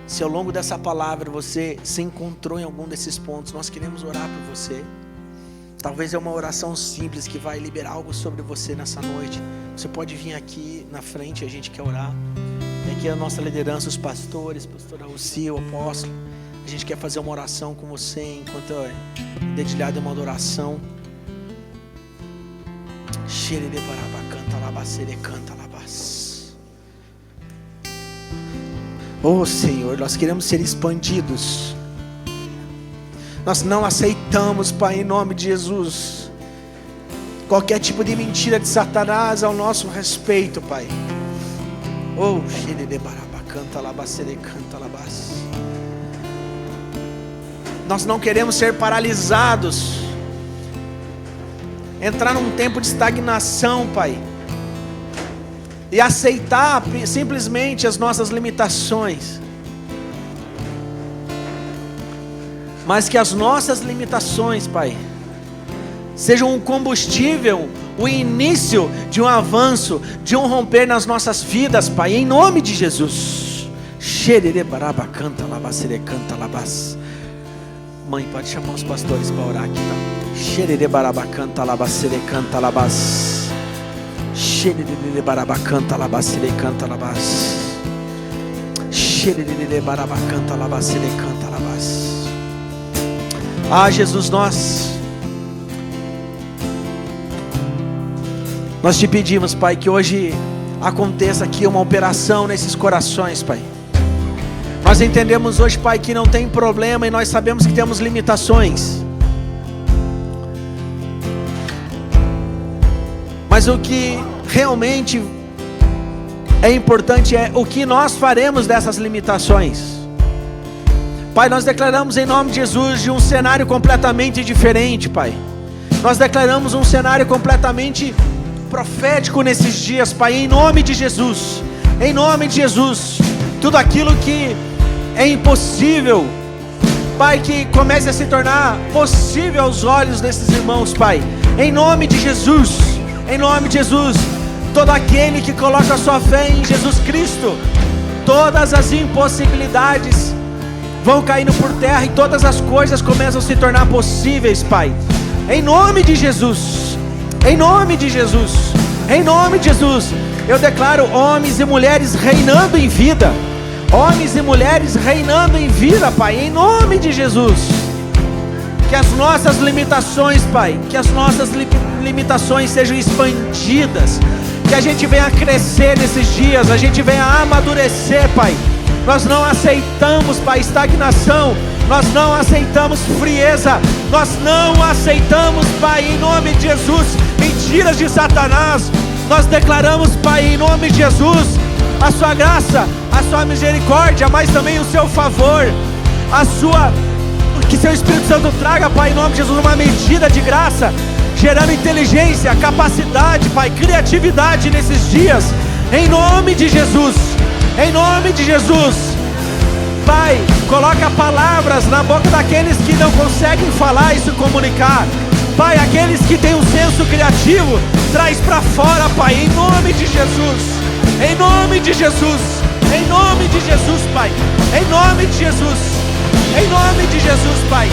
Se ao longo dessa palavra você se encontrou em algum desses pontos, nós queremos orar por você. Talvez é uma oração simples que vai liberar algo sobre você nessa noite. Você pode vir aqui na frente, a gente quer orar. Tem aqui a nossa liderança, os pastores, pastora Lucy, o apóstolo. A gente quer fazer uma oração com você enquanto é dedilhado uma adoração. Oh Senhor, nós queremos ser expandidos. Nós não aceitamos, Pai, em nome de Jesus, qualquer tipo de mentira de Satanás ao nosso respeito, Pai. Oh, nós não queremos ser paralisados, entrar num tempo de estagnação, Pai, e aceitar simplesmente as nossas limitações, mas que as nossas limitações, Pai, sejam um combustível, o início de um avanço, de um romper nas nossas vidas, Pai, em nome de Jesus. Mãe, pode chamar os pastores para orar aqui, tá? Xerere barabacanta labacere canta labas. Xerere barabacanta labacere canta labas. Xerere barabacanta labacere canta labas. Ah, Jesus, nós te pedimos, Pai, que hoje aconteça aqui uma operação nesses corações, Pai. Nós entendemos hoje, Pai, que não tem problema e nós sabemos que temos limitações. Mas o que realmente é importante é o que nós faremos dessas limitações. Pai, nós declaramos em nome de Jesus de um cenário completamente diferente, Pai. Nós declaramos um cenário completamente profético nesses dias, Pai, em nome de Jesus. Em nome de Jesus, tudo aquilo que é impossível, Pai, que comece a se tornar possível aos olhos desses irmãos, Pai, em nome de Jesus. Em nome de Jesus, todo aquele que coloca a sua fé em Jesus Cristo, todas as impossibilidades vão caindo por terra e todas as coisas começam a se tornar possíveis, Pai, em nome de Jesus. Em nome de Jesus, em nome de Jesus, eu declaro homens e mulheres reinando em vida. Homens e mulheres reinando em vida, Pai, em nome de Jesus. Que as nossas limitações, Pai, que as nossas limitações sejam expandidas. Que a gente venha crescer nesses dias, a gente venha amadurecer, Pai. Nós não aceitamos, Pai, estagnação. Nós não aceitamos frieza. Nós não aceitamos, Pai, em nome de Jesus, mentiras de Satanás. Nós declaramos, Pai, em nome de Jesus, a sua graça, a sua misericórdia, mas também o seu favor, que seu Espírito Santo traga, Pai, em nome de Jesus, uma medida de graça, gerando inteligência, capacidade, Pai, criatividade nesses dias, em nome de Jesus, em nome de Jesus. Pai, coloca palavras na boca daqueles que não conseguem falar e se comunicar. Pai, aqueles que têm um senso criativo, traz para fora, Pai, em nome de Jesus, em nome de Jesus, em nome de Jesus, Pai, em nome de Jesus, em nome de Jesus, Pai.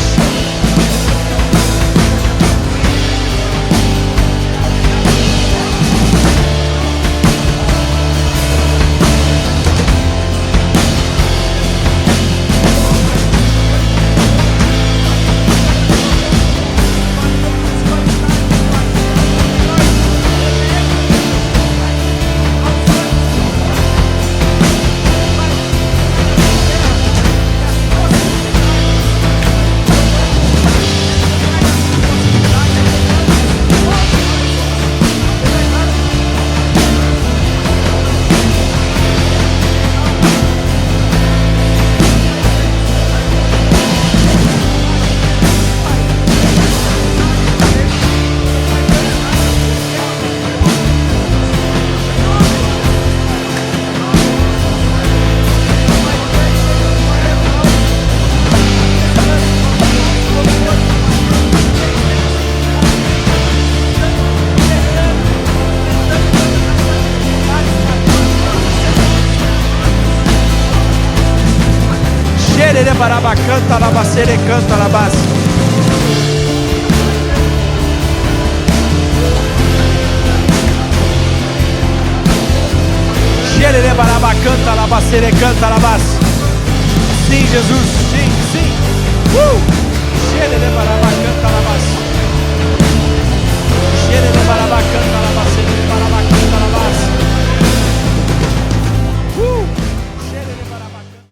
Baraba canta la basere canta la base. Xerere baraba canta la basere canta la base. Sim, Jesus, sim, sim.